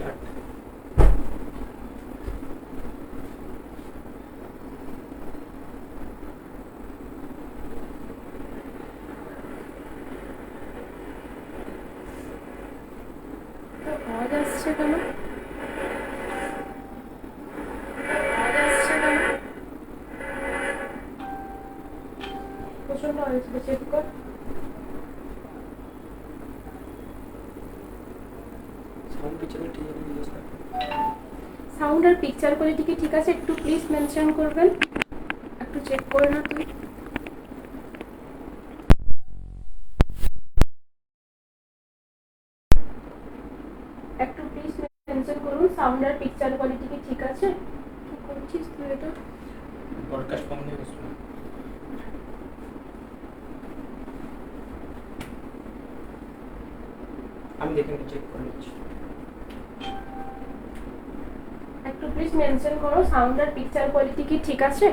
Start. আওয়াজ আসছে কেন? আওয়াজ আসছে কেন? প্রচন্ড আওয়াজ হচ্ছে, চেক কর। সাউন্ড পিকচার ঠিক আছে, সাউন্ড আর পিকচার কোয়ালিটি কি ঠিক আছে? একটু প্লিজ মেনশন করবেন, একটু চেক করে না তুই। একটু প্লিজ মেনশন করুন সাউন্ড আর পিকচার কোয়ালিটি কি ঠিক আছে? কি করছিস তুই এটা? ব্রডকাস্ট ফর্ম নিয়ে বসবো। আমি দেখে চেক করে নিচ্ছি। একটু প্লিজ মেনশন করো সাউন্ড আর পিকচার কোয়ালিটি কি ঠিক আছে?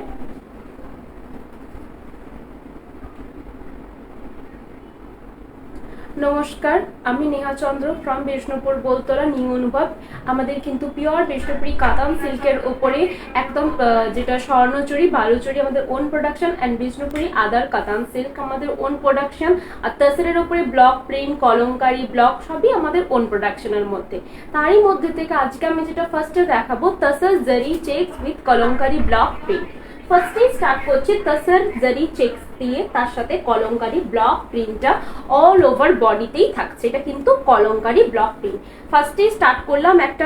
নমস্কার, আমি নেহা চন্দ্র ফ্রম বিষ্ণুপুর বোলতলা নিউ অনুভব। আমাদের কিন্তু পিওর বিষ্ণুপুরি কাতান সিল্কের ওপরে একদম যেটা স্বর্ণচুরি বালুচুরি আমাদের ওন প্রোডাকশন অ্যান্ড বিষ্ণুপুরি আদার কাতান সিল্ক আমাদের ওন প্রোডাকশন। আর তাসেরের ওপরে ব্লক প্রিন্ট কলমকারি ব্লক সবই আমাদের ওন প্রোডাকশনের মধ্যে। তারই মধ্যে থেকে আজকে আমি যেটা ফার্স্টে দেখাবো তাসার জারি checks with kalamkari block print. ফার্স্টেই স্টার্ট করছি তাসার জারি চেকস দিয়ে, তার সাথে কলমকারি ব্লক প্রিন্টটা অল ওভার বডিতেই থাকছে। এটা কিন্তু কলমকারি ব্লক প্রিন্ট। ফার্স্টেই স্টার্ট করলাম একটা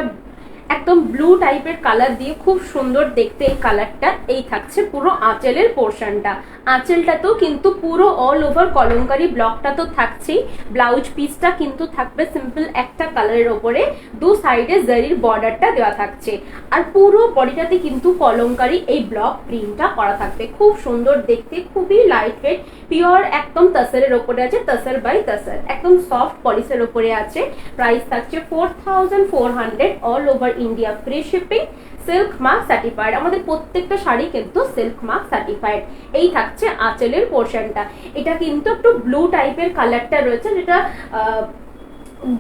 একদম ব্লু টাইপের কালার দিয়ে, খুব সুন্দর দেখতে এই কালারটা। এই থাকছে পুরো আঁচলের পোর্শনটা, আঁচলটাতেও কিন্তু পুরো অল ওভার কলমকারি ব্লকটা তো থাকছেই। ব্লাউজ পিসটা কিন্তু থাকবে সিম্পল একটা কালারের ওপরে, দু সাইডে জারির বর্ডারটা দেওয়া থাকছে। আর পুরো বডিটাতে কিন্তু কলমকারি এই ব্লক প্রিন্টটা করা থাকবে। খুব সুন্দর দেখতে, খুবই লাইট ওয়েট, পিওর একদম তাসারের ওপরে আছে, তাসার বাই তাসার, একদম সফট পলিসের ওপরে আছে। প্রাইস থাকছে 4400 all over India, free shipping, silk mark certified. আমাদের প্রত্যেকটা শাড়ি কিন্তু সিল্ক মার্ক সার্টিফাইড। এই থাকছে আঁচলের পোর্শনটা। এটা কিন্তু একটু ব্লু টাইপের কালারটা রয়েছে, যেটা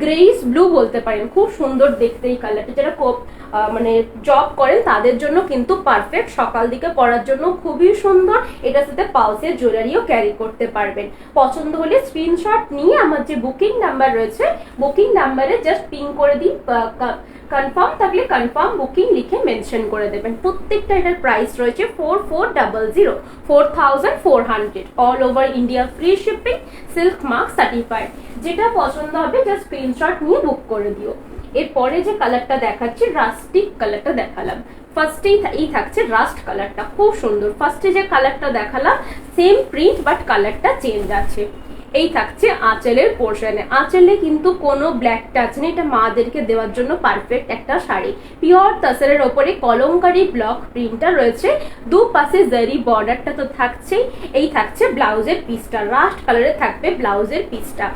গ্রেইস ব্লু বলতে পারেন। খুব সুন্দর দেখতে এই কালারটা, যারা মানে জব করেন তাদের জন্য কিন্তু পারফেক্ট, সকাল দিকে পরার জন্য খুবই সুন্দর। এটার সাথে পালসের জুয়েলারিও ক্যারি করতে পারবেন। পছন্দ হলে স্ক্রিনশট নিয়ে আমার যে বুকিং নাম্বার রয়েছে বুকিং নাম্বারে জাস্ট পিং করে দিন, কনফার্ম থাকলে কনফার্ম বুকিং লিখে মেনশন করে দেবেন। প্রত্যেকটা এটার প্রাইস রয়েছে 4400, 4400 all over India, free shipping, silk mark certified. যেটা পছন্দ হবে জাস্ট স্ক্রিনশট নিয়ে বুক করে দিও। এরপরে যে কালারটা দেখাচ্ছি রাস্টিক কালারটা দেখালাম, ফার্স্টেই এই থাকছে রাস্ট কালারটা, খুব সুন্দর। ফার্স্টে যে কালারটা দেখালাম সেম প্রিন্ট বাট কালারটা চেঞ্জ আছে। এই থাকছে আঁচলের পোর্শনে, আঁচলে কিন্তু কোনো ব্ল্যাক টাচ নেই, এটা মাদেরকে দেওয়ার জন্য পারফেক্ট একটা শাড়ি। পিওর তাসারের ওপরে কলমকারি ব্লক প্রিন্টটা রয়েছে, দু পাশে জারি বর্ডারটা তো থাকছেই। এই থাকছে ব্লাউজের পিসটা, রাস্ট কালারে থাকবে ব্লাউজের পিসটা।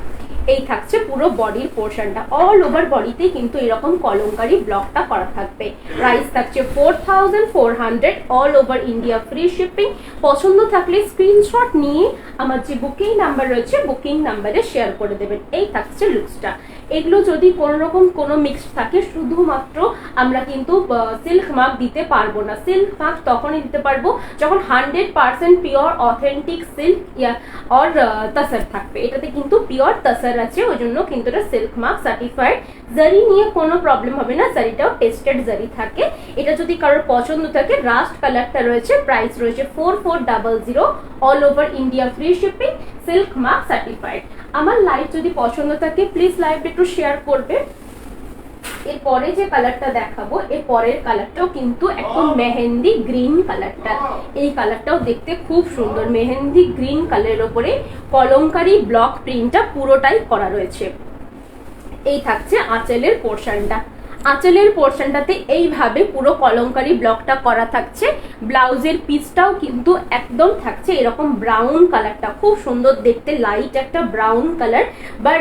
এই থাকছে পুরো বডির পোর্শনটা, অল ওভার বডিতে কিন্তু এরকম কলমকারি ব্লকটা করা থাকবে। প্রাইস থাকছে 4400 all over India, free shipping. পছন্দ থাকলে স্ক্রিনশট নিয়ে আমার যে বুকিং নাম্বার রয়েছে বুকিং নাম্বারে শেয়ার করে দেবেন। এই থাকছে লুকসটা। এগুলো যদি কোনো রকম কোনো মিক্সড থাকে, শুধুমাত্র আমরা কিন্তু সিল্ক মার্ক দিতে পারবো না। সিল্ক মার্ক তখনই দিতে পারবো যখন 100% পিওর অথেন্টিক সিল্ক আর তাসার থাকবে। এটাতে কিন্তু পিওর তাসার আছে, ওই জন্য কিন্তু এটা সিল্ক মার্ক সার্টিফাইড। জারি নিয়ে কোনো প্রবলেম হবে না, জারিটাও টেস্টেড জারি থাকে। এটা যদি কারোর পছন্দ থাকে, রাস্ট কালারটা রয়েছে, প্রাইস রয়েছে 4400 all over India, free shipping, silk mark certified. আমার লাইভ যদি পছন্দ থাকে প্লিজ লাইভটা একটু শেয়ার করবে। এরপরে যে কালারটা দেখাবো, এর পরের কালারটাও কিন্তু একদম মেহেন্দি গ্রিন কালারটা। এই কালারটাও দেখতে খুব সুন্দর, মেহেন্দি গ্রিন কালারের ওপরে কলমকারি ব্লক প্রিন্টটা পুরোটাই করা রয়েছে। এই থাকছে আঁচলের পোর্শনটা, আঁচলের পোর্শনটাতে এইভাবে পুরো কলমকারি ব্লকটা করা থাকছে। ব্লাউজের পিসটাও কিন্তু একদম থাকছে এরকম ব্রাউন কালারটা, খুব সুন্দর দেখতে, লাইট একটা ব্রাউন কালার, বা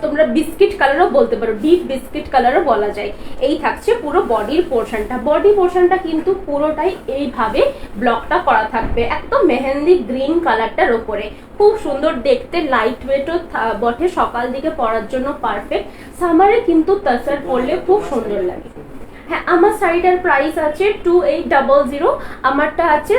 তোমরা বিস্কিট কালারও বলতে পারো, ডিপ বিস্কিট কালারও বলা যায়। এই থাকছে পুরো বডির পোর্শনটা, বডি পোর্শনটা কিন্তু পুরোটাই এইভাবে ব্লকটা করা থাকবে একদম মেহেন্দি গ্রিন কালারটার ওপরে। খুব সুন্দর দেখতে, লাইট ওয়েটও বটে, সকাল দিকে পরার জন্য পারফেক্ট। সামারে কিন্তু তাসার পরলে খুব সুন্দর লাগে। হ্যাঁ, আমার শাড়িটার প্রাইস আছে 2800। আমারটা আছে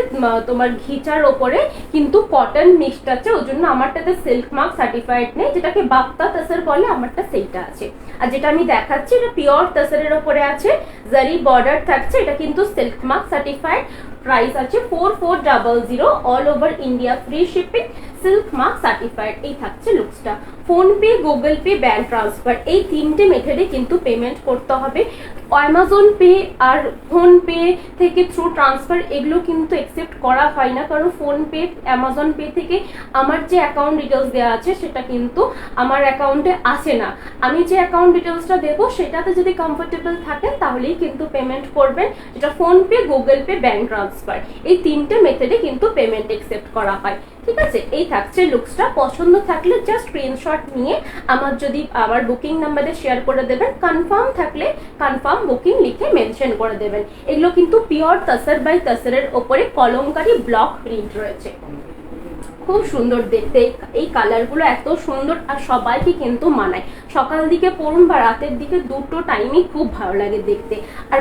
তোমার ঘিচার ওপরে, কিন্তু কটন মিক্সড আছে, ওই জন্য আমারটাতে সিল্ক মার্ক সার্টিফাইড নেই, যেটাকে বাপ্তা তাসার বলে, আমারটা সেইটা আছে। আর যেটা আমি দেখাচ্ছি এটা পিওর তাসারের ওপরে আছে, জারি বর্ডার থাকছে, এটা কিন্তু সিল্ক মার্ক সার্টিফাইড। প্রাইস আছে 4400, all over India free shipping, silk mark certified. এই থাকছে লুকসটা। PhonePe, Google Pay, bank transfer, এই তিনটে মেথডে কিন্তু পেমেন্ট করতে হবে। অ্যামাজন পে আর ফোনপে থেকে থ্রু ট্রান্সফার এগুলো কিন্তু অ্যাকসেপ্ট করা হয় না, কারণ ফোনপে, অ্যামাজন পে থেকে আমার যে অ্যাকাউন্ট ডিটেলস দেওয়া আছে সেটা কিন্তু আমার অ্যাকাউন্টে আসে না। আমি যে অ্যাকাউন্ট ডিটেলসটা দেবো সেটাতে যদি কমফোর্টেবল থাকেন তাহলেই কিন্তু পেমেন্ট করবেন, যেটা PhonePe, Google Pay, bank transfer, এই তিনটে মেথডে কিন্তু পেমেন্ট অ্যাকসেপ্ট করা হয়। ঠিক আছে, এই থাকছে লুকসটা। পছন্দ থাকলে জাস্ট স্ক্রিনশট নিয়ে আমার বুকিং নাম্বারে শেয়ার করে দেবেন। কনফার্ম থাকলে কনফার্ম বুকিং লিখে মেনশন করে দেবেন। এগুলো কিন্তু পিওর তাসার বাই তাসারের ওপরে কলমকারী ব্লক প্রিন্ট রয়েছে, খুব সুন্দর দেখতে। এই কালারগুলো এত সুন্দর আর সবাইকে কিন্তু মানায়। সকাল দিকে পরুন বা রাতের দিকে, দুটো টাইমই খুব ভালো লাগে দেখতে। আর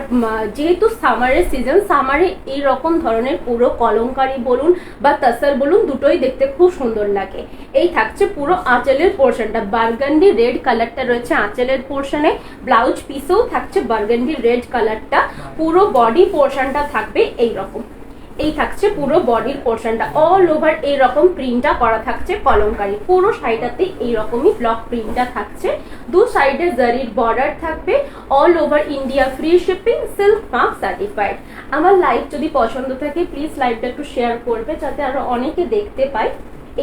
যেহেতু সামারের সিজন, সামারে এই রকম ধরনের পুরো কলমকারী বলুন বা তাসার বলুন, দুটোই দেখতে খুব সুন্দর লাগে। এই থাকছে পুরো আঁচলের পোর্শনটা, বার্গান্ডি রেড কালারটা রয়েছে আঁচলের পোর্শনে। ব্লাউজ পিসেও থাকছে বার্গান্ডি রেড কালারটা। পুরো বডি পোর্শনটা থাকবে এইরকম। এই থাকছে পুরো বডির পোর্শনটা, অল ওভার এইরকম প্রিন্টটা করা থাকছে কলমকারী। পুরো শাড়িটাতে এইরকমই ব্লক প্রিন্টটা থাকছে। দু সাইডে জারির বর্ডার থাকবে, all over India free shipping, silk mark certified. আমার লাইভ যদি পছন্দ থাকে প্লিজ লাইভটা একটু শেয়ার করবে, যাতে আরো অনেকে দেখতে পায়।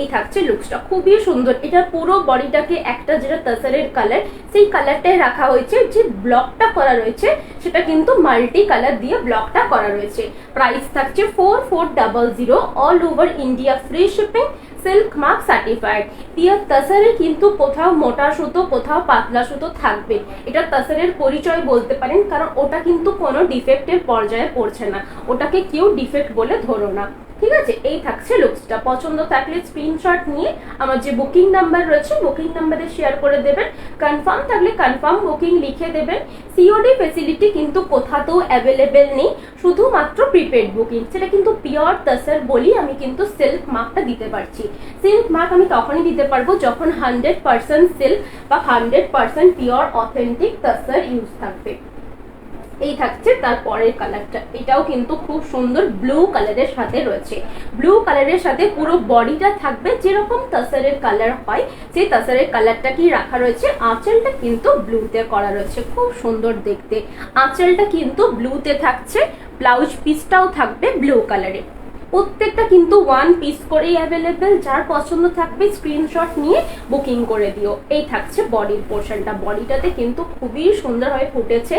এই থাকছে লুকসটা, খুবই সুন্দর। এটা পুরো বডিটাকে একটা যেটা তাসারের কালার, সেই কালারটাই রাখা হয়েছে। যে ব্লকটা করা রয়েছে সেটা কিন্তু মাল্টি কালার দিয়ে ব্লকটা করা রয়েছে। প্রাইস থাকছে 4400, all over India free shipping, silk mark certified. Pure তাসারে কিন্তু কোথাও মোটা সুতো, কোথাও পাতলা সুতো থাকবে। এটা তাসারের পরিচয় বলতে পারেন, কারণ ওটা কিন্তু কোনো ডিফেক্টের পর্যায়ে পড়ছে না, ওটাকে কেউ ডিফেক্ট বলে ধরো না। ঠিক আছে, এই থাকছে লুকসটা। পছন্দ থাকলে স্ক্রিনশট নিয়ে আমার যে বুকিং নাম্বার রয়েছে বুকিং নাম্বারে শেয়ার করে দেবেন। কনফার্ম থাকলে কনফার্ম বুকিং লিখে দেবেন। সিওডি ফেসিলিটি কিন্তু কোথাতেও অ্যাভেলেবেল নেই, শুধুমাত্র প্রিপেড বুকিং। সেটা কিন্তু পিওর তাসার বলি আমি কিন্তু সিল্ক মার্কটা দিতে পারছি। সিল্ক মার্ক আমি তখনই দিতে পারবো যখন 100% সিল্ক বা 100% পিওর অথেন্টিক তাসার ইউজ থাকবে। এই থাকছে তার পরের কালারটা, এটাও কিন্তু খুব সুন্দর ব্লু কালারের সাথে রয়েছে। ব্লু কালারের সাথে পুরো বডিটা থাকবে যেরকম তাসারের কালার হয়, সেই তাসারের কালারটা কি রাখা রয়েছে। আঁচলটা কিন্তু ব্লুতে করা রয়েছে, খুব সুন্দর দেখতে। আঁচলটা কিন্তু ব্লুতে থাকছে, ব্লাউজ পিসটাও থাকবে ব্লু কালারে। প্রত্যেকটা কিন্তু ওয়ান পিস করেই অ্যাভেলেবেল। যার পছন্দ থাকবে স্ক্রিনশট নিয়ে বুকিং করে দিও। এই থাকছে বডির পোর্শনটা, বডিটাতে কিন্তু খুবই সুন্দরভাবে ফুটেছে,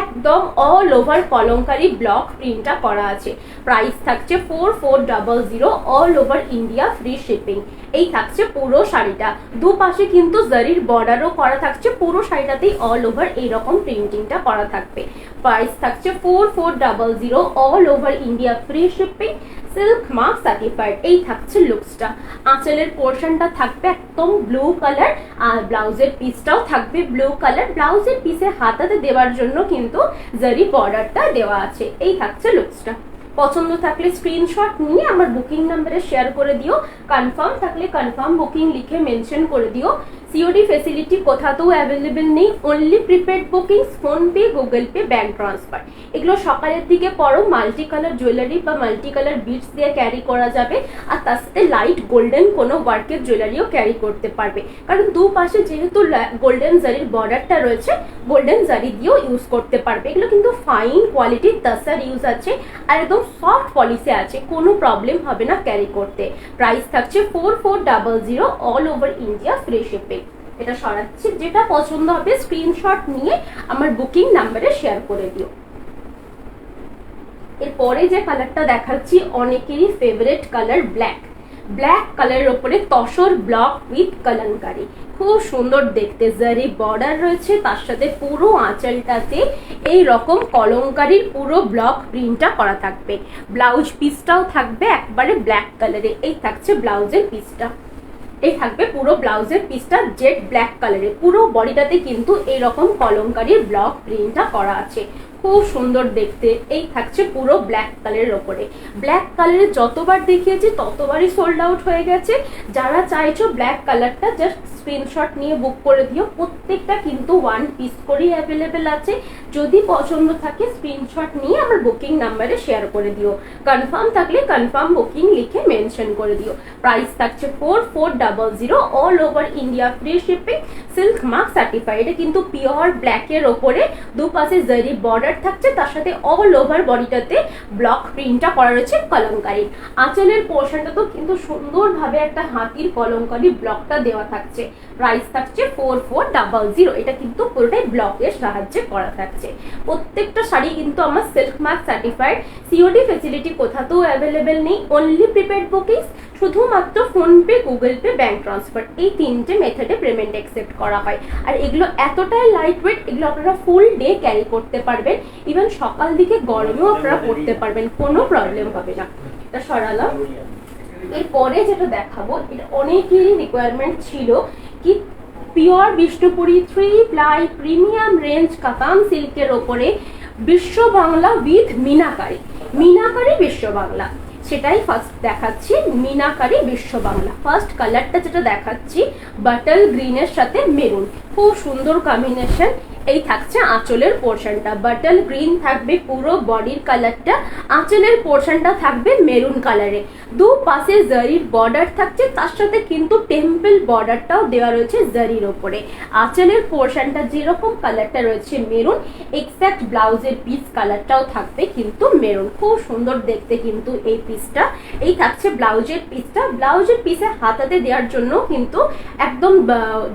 একদম অল ওভার কলমকারী ব্লক প্রিন্টটা করা আছে। প্রাইস থাকছে 4400, all over India free shipping. এই থাকছে পুরো শাড়িটা, দুপাশে কিন্তু জারির বর্ডারও করা থাকছে। পুরো শাড়িটাতেই অল ওভার এইরকম প্রিন্টিংটা করা থাকবে। প্রাইস থাকছে 4400, all over India free shipping, silk mark certified. এই থাকছে লুকসটা। আঁচলের পোর্শনটা থাকবে একদম ব্লু কালার, আর ব্লাউজের পিসটাও থাকবে ব্লু কালার। ব্লাউজের পিসে হাতাতে দেওয়ার জন্য কিন্তু জারি বর্ডারটা দেওয়া আছে। এই থাকছে লুকসটা। পছন্দ থাকলে স্ক্রিনশট নিয়ে আমার বুকিং নাম্বারে শেয়ার করে দিও। কনফার্ম থাকলে কনফার্ম বুকিং লিখে মেনশন করে দিও। সিওডি ফেসিলিটি কোথাতেও অ্যাভেলেবেল নেই, only prepaid booking, PhonePe, Google Pay, bank transfer. এগুলো সকালের দিকে পরো মাল্টি কালার জুয়েলারি বা মাল্টি কালার বিডস দিয়ে ক্যারি করা যাবে, আর তার সাথে লাইট গোল্ডেন কোনো ওয়ার্কের জুয়েলারিও ক্যারি করতে পারবে, কারণ দুপাশে যেহেতু গোল্ডেন জারির বর্ডারটা রয়েছে, গোল্ডেন জারি দিয়েও ইউজ করতে পারবে। এগুলো কিন্তু ফাইন কোয়ালিটির তাসার ইউজ আছে, আর একদম সফট পলিসে আছে, কোনো প্রবলেম হবে না ক্যারি করতে। প্রাইস থাকছে 4400, all over India free shipping. এটা সরাচ্ছি, যেটা পছন্দ হবে স্ক্রিনশট নিয়ে আমার বুকিং নাম্বারে শেয়ার করে দিও। এরপরে যে কালারটা দেখাচ্ছি অনেকেরই ফেভারিট কালার, ব্ল্যাক। ব্ল্যাক কালারের ওপরে তসর ব্লক উইথ কলমকারি, খুব সুন্দর দেখতে। জারি বর্ডার রয়েছে, তার সাথে পুরো আঁচলটাতে এই রকম কলমকারির পুরো ব্লক প্রিন্টটা করা থাকবে। ব্লাউজ পিসটাও থাকবে একবারে ব্ল্যাক কালারে। এই থাকছে ব্লাউজের পিসটা। এই থাকবে পুরো ব্লাউজের পিসটা জেড ব্ল্যাক কালারে, পুরো বডিটাতে কিন্তু এইরকম কলমকারীর ব্লক প্রিন্টটা করা আছে, খুব সুন্দর দেখতে। এই থাকছে পুরো ব্ল্যাক কালারের ওপরে। ব্ল্যাক কালারের যতবার দেখিয়েছি ততবারই সোল্ড আউট হয়ে গেছে। যারা চাইছো ব্ল্যাক কালারটা জাস্ট স্ক্রিনশট নিয়ে বুক করে দিও। প্রত্যেকটা কিন্তু 1 পিস করেই অ্যাভেলেবেল আছে। যদি পছন্দ থাকে স্ক্রিনশট নিয়ে আমার বুকিং নাম্বারে শেয়ার করে দিও। কনফার্ম থাকলে কনফার্ম বুকিং লিখে মেনশন করে দিও। প্রাইস থাকছে 4400, all over India free shipping, silk mark certified. এটা কিন্তু পিওর ব্ল্যাকের ওপরে দুপাশে জারি বর্ডার থাকছে, তার সাথে অল ওভার বডিটাতে ব্লক প্রিন্টটা করা রয়েছে কলমকারী। আঁচলের পোর্শনটা তো কিন্তু সুন্দরভাবে একটা হাতির কলমকারী ব্লকটা দেওয়া থাকছে। প্রাইস থাকছে 4400। এটা কিন্তু পুরোটাই ব্লকের সাহায্যে করা থাকছে। প্রত্যেকটা শাড়ি কিন্তু আমার silk mark certified. COD facility কোথাতেও অ্যাভেলেবেল নেই, অনলি প্রিপেড বুকিংস। শুধুমাত্র PhonePe, Google Pay, bank transfer, এই 3টে মেথডে পেমেন্ট অ্যাকসেপ্ট করা হয়। আর এগুলো এতটাই লাইট ওয়েট, এগুলো আপনারা ফুল ডে ক্যারি করতে পারবেন। ইভেন সকাল দিকে গরমেও আপনারা পরতে পারবেন, কোনো প্রবলেম হবে না। এটা সরালাম। এরপরে যেটা দেখাবো, এটা অনেকেরই রিকোয়ারমেন্ট ছিল কি pure Bishnupuri 3 ply premium range katan সিল্কের ওপরে বিশ্ব বাংলা উইথ মিনাকারি। মিনাকারি বিশ্ব বাংলা, সেটাই ফার্স্ট দেখাচ্ছি। মিনাকারি বিশ্ব বাংলা ফার্স্ট কালারটা যেটা দেখাচ্ছি, বাটল গ্রিনের সাথে মেরুন, খুব সুন্দর কম্বিনেশন। এই থাকছে আঁচলের পোর্শনটা, বাটল গ্রিন থাকবে পুরো বডির কালারটা, আঁচলের পোর্শনটা থাকবে মেরুন কালারে। দু পাশে জারির বর্ডার থাকছে, তার সাথে কিন্তু টেম্পল বর্ডারটাও দেওয়া রয়েছে জারির ওপরে। আঁচলের পোর্শনটা যেরকম কালারটা রয়েছে মেরুন, এক্স্যাক্ট ব্লাউজের পিস কালারটাও থাকবে কিন্তু মেরুন। খুব সুন্দর দেখতে কিন্তু এই পিসটা। এই থাকছে ব্লাউজের পিসটা। ব্লাউজের পিসে হাতাতে দেওয়ার জন্য কিন্তু একদম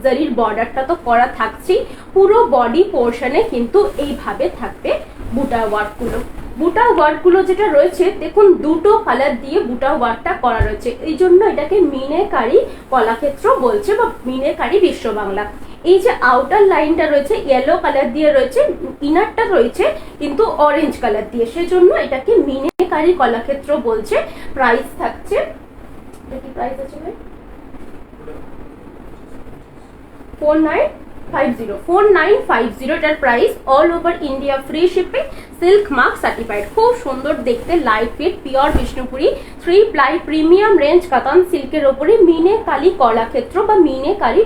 জারির বর্ডারটা তো করা থাকছেই। পুরো বডি পোর্শনে কিন্তু এইভাবে থাকবে বুটা ওয়ার্কগুলো। বুটা ওয়ার্কগুলো যেটা রয়েছে দেখুন, দুটো কালার দিয়ে বুটা ওয়ার্কটা করা রয়েছে, এই জন্য এটাকে মিনেকারি কলাক্ষেত্র বলছে বা মিনেকারি বিশ্ব বাংলা। এই যে আউটার লাইনটা রয়েছে ইয়েলো কালার দিয়ে রয়েছে, ইনারটা রয়েছে কিন্তু অরেঞ্জ কালার দিয়ে, সেজন্য এটাকে মিনেকারি কলাক্ষেত্র বলছে। প্রাইস থাকছে, কি প্রাইস আছে ভাই? 4950। এটার price, all over India free shipping, silk mark certified. খুব সুন্দর দেখতে, light weight, pure Bishnupuri 3 ply premium range katan সিল্কের ওপরে মিনেকারি কলাক্ষেত্র বা মিনেকারি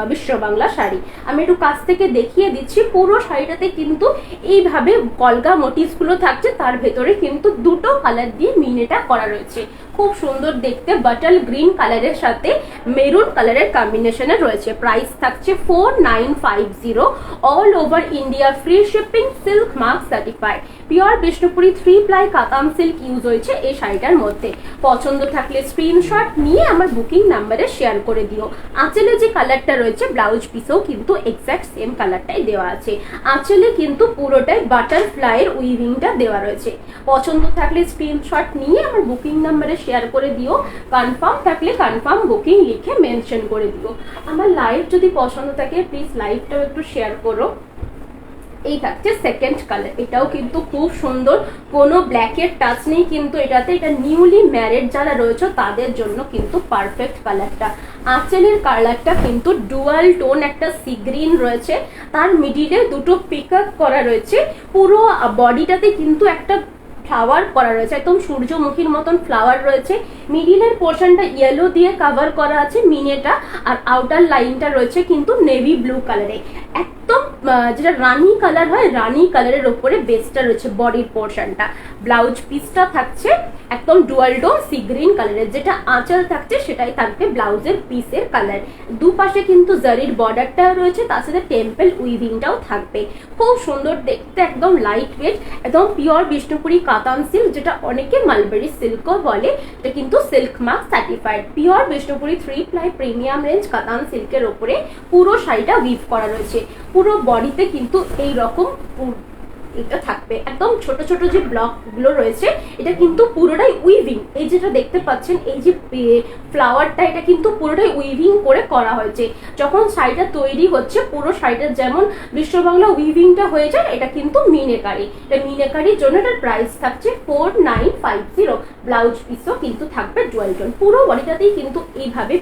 বিশ্ব বাংলা শাড়ি। আমি একটু কাছ থেকে দেখিয়ে দিচ্ছি। পুরো শাড়িটাতে কিন্তু এইভাবে কলকা মোটিভস গুলো থাকছে, তার ভেতরে কিন্তু দুটো কালার দিয়ে মিনেটা করা রয়েছে। খুব সুন্দর দেখতে, বাটল গ্রিন কালারের সাথে মেরুন কালারের কম্বিনেশনে রয়েছে। প্রাইস থাকছে 4950, all over India free shipping, silk mark certified. Pure Bishnupuri 3 ply কাতান সিল্ক ইউজ হয়েছে এই শাড়িটার মধ্যে। পছন্দ থাকলে স্ক্রিনশট নিয়ে আমার বুকিং নাম্বারে শেয়ার করে দিও। আঁচলে যে কালারটা রয়েছে ব্লাউজ পিসেও কিন্তু এক্স্যাক্ট সেম কালারটাই দেওয়া আছে। আঁচলে কিন্তু পুরোটাই বাটারফ্লাইয়ের উইভিংটা দেওয়া রয়েছে। পছন্দ থাকলে স্ক্রিনশট নিয়ে আমার বুকিং নাম্বারে শেয়ার করে দিও। কনফার্ম থাকলে কনফার্ম বুকিং লিখে মেনশন করে দিও। আমার লাইভ যদি পছন্দ থাকে প্লিজ লাইভটাও একটু শেয়ার করো। এই থাকছে সেকেন্ড কালার, এটাও কিন্তু খুব সুন্দর, কোনো ব্ল্যাকের টাচ নেই কিন্তু এটাতে। এটা নিউলি ম্যারিড যারা রয়েছে তাদের জন্য কিন্তু পারফেক্ট কালারটা। আঁচলের কালারটা কিন্তু ডুয়াল টোন, একটা সি গ্রিন রয়েছে, তার মিডিলে দুটো পিকআপ করা রয়েছে। পুরো বডিটাতে কিন্তু একটা ফ্লাওয়ার করা রয়েছে, একদম সূর্যমুখীর মতন ফ্লাওয়ার রয়েছে। মিডিলের পোর্শনটা ইয়েলো দিয়ে কভার করা আছে মিনেটা, আর আউটার লাইনটা রয়েছে কিন্তু নেভি ব্লু কালারে। একদম যেটা রানী কালার হয়, রানী কালারের ওপরে বেসটা রয়েছে বডির পোর্শনটা। ব্লাউজ পিসটা থাকছে একদম ডুয়াল টোন সি গ্রিন কালারের, যেটা আঁচল থাকছে সেটাই থাকবে ব্লাউজের পিসের কালার। দুপাশে কিন্তু জারির বর্ডারটাও রয়েছে, তার সাথে টেম্পল উইভিংটাও থাকবে। খুব সুন্দর দেখতে, একদম লাইট ওয়েট, একদম পিওর বিষ্ণুপুরি কাতান সিল্ক, যেটা অনেকে মালবেরি সিল্কও বলে। এটা কিন্তু silk mark certified pure Bishnupuri 3 ply premium range katan সিল্কের ওপরে পুরো শাড়িটা উইভ করা রয়েছে। পুরো বডিতে কিন্তু এই রকম এটা থাকবে, একদম ছোট ছোট যে ব্লক গুলো রয়েছে এটা কিন্তু পুরোটাই উইভিং। এই যেটা দেখতে পাচ্ছেন, এই যে ফ্লাওয়ারটা, এটা কিন্তু পুরোটাই উইভিং করে করা হয়েছে। যখন শাড়িটা তৈরি হচ্ছে পুরো শাড়িটা যেমন বিশ্ব বাংলা উইভিংটা হয়ে যায়, এটা কিন্তু মিনেকারি। এটা মিনেকারির জন্য এটার প্রাইস থাকছে 4950। ব্লাউজ পিসও কিন্তু থাকবে ডুয়াল টোন। পুরো বডিটাতেই কিন্তু এইভাবে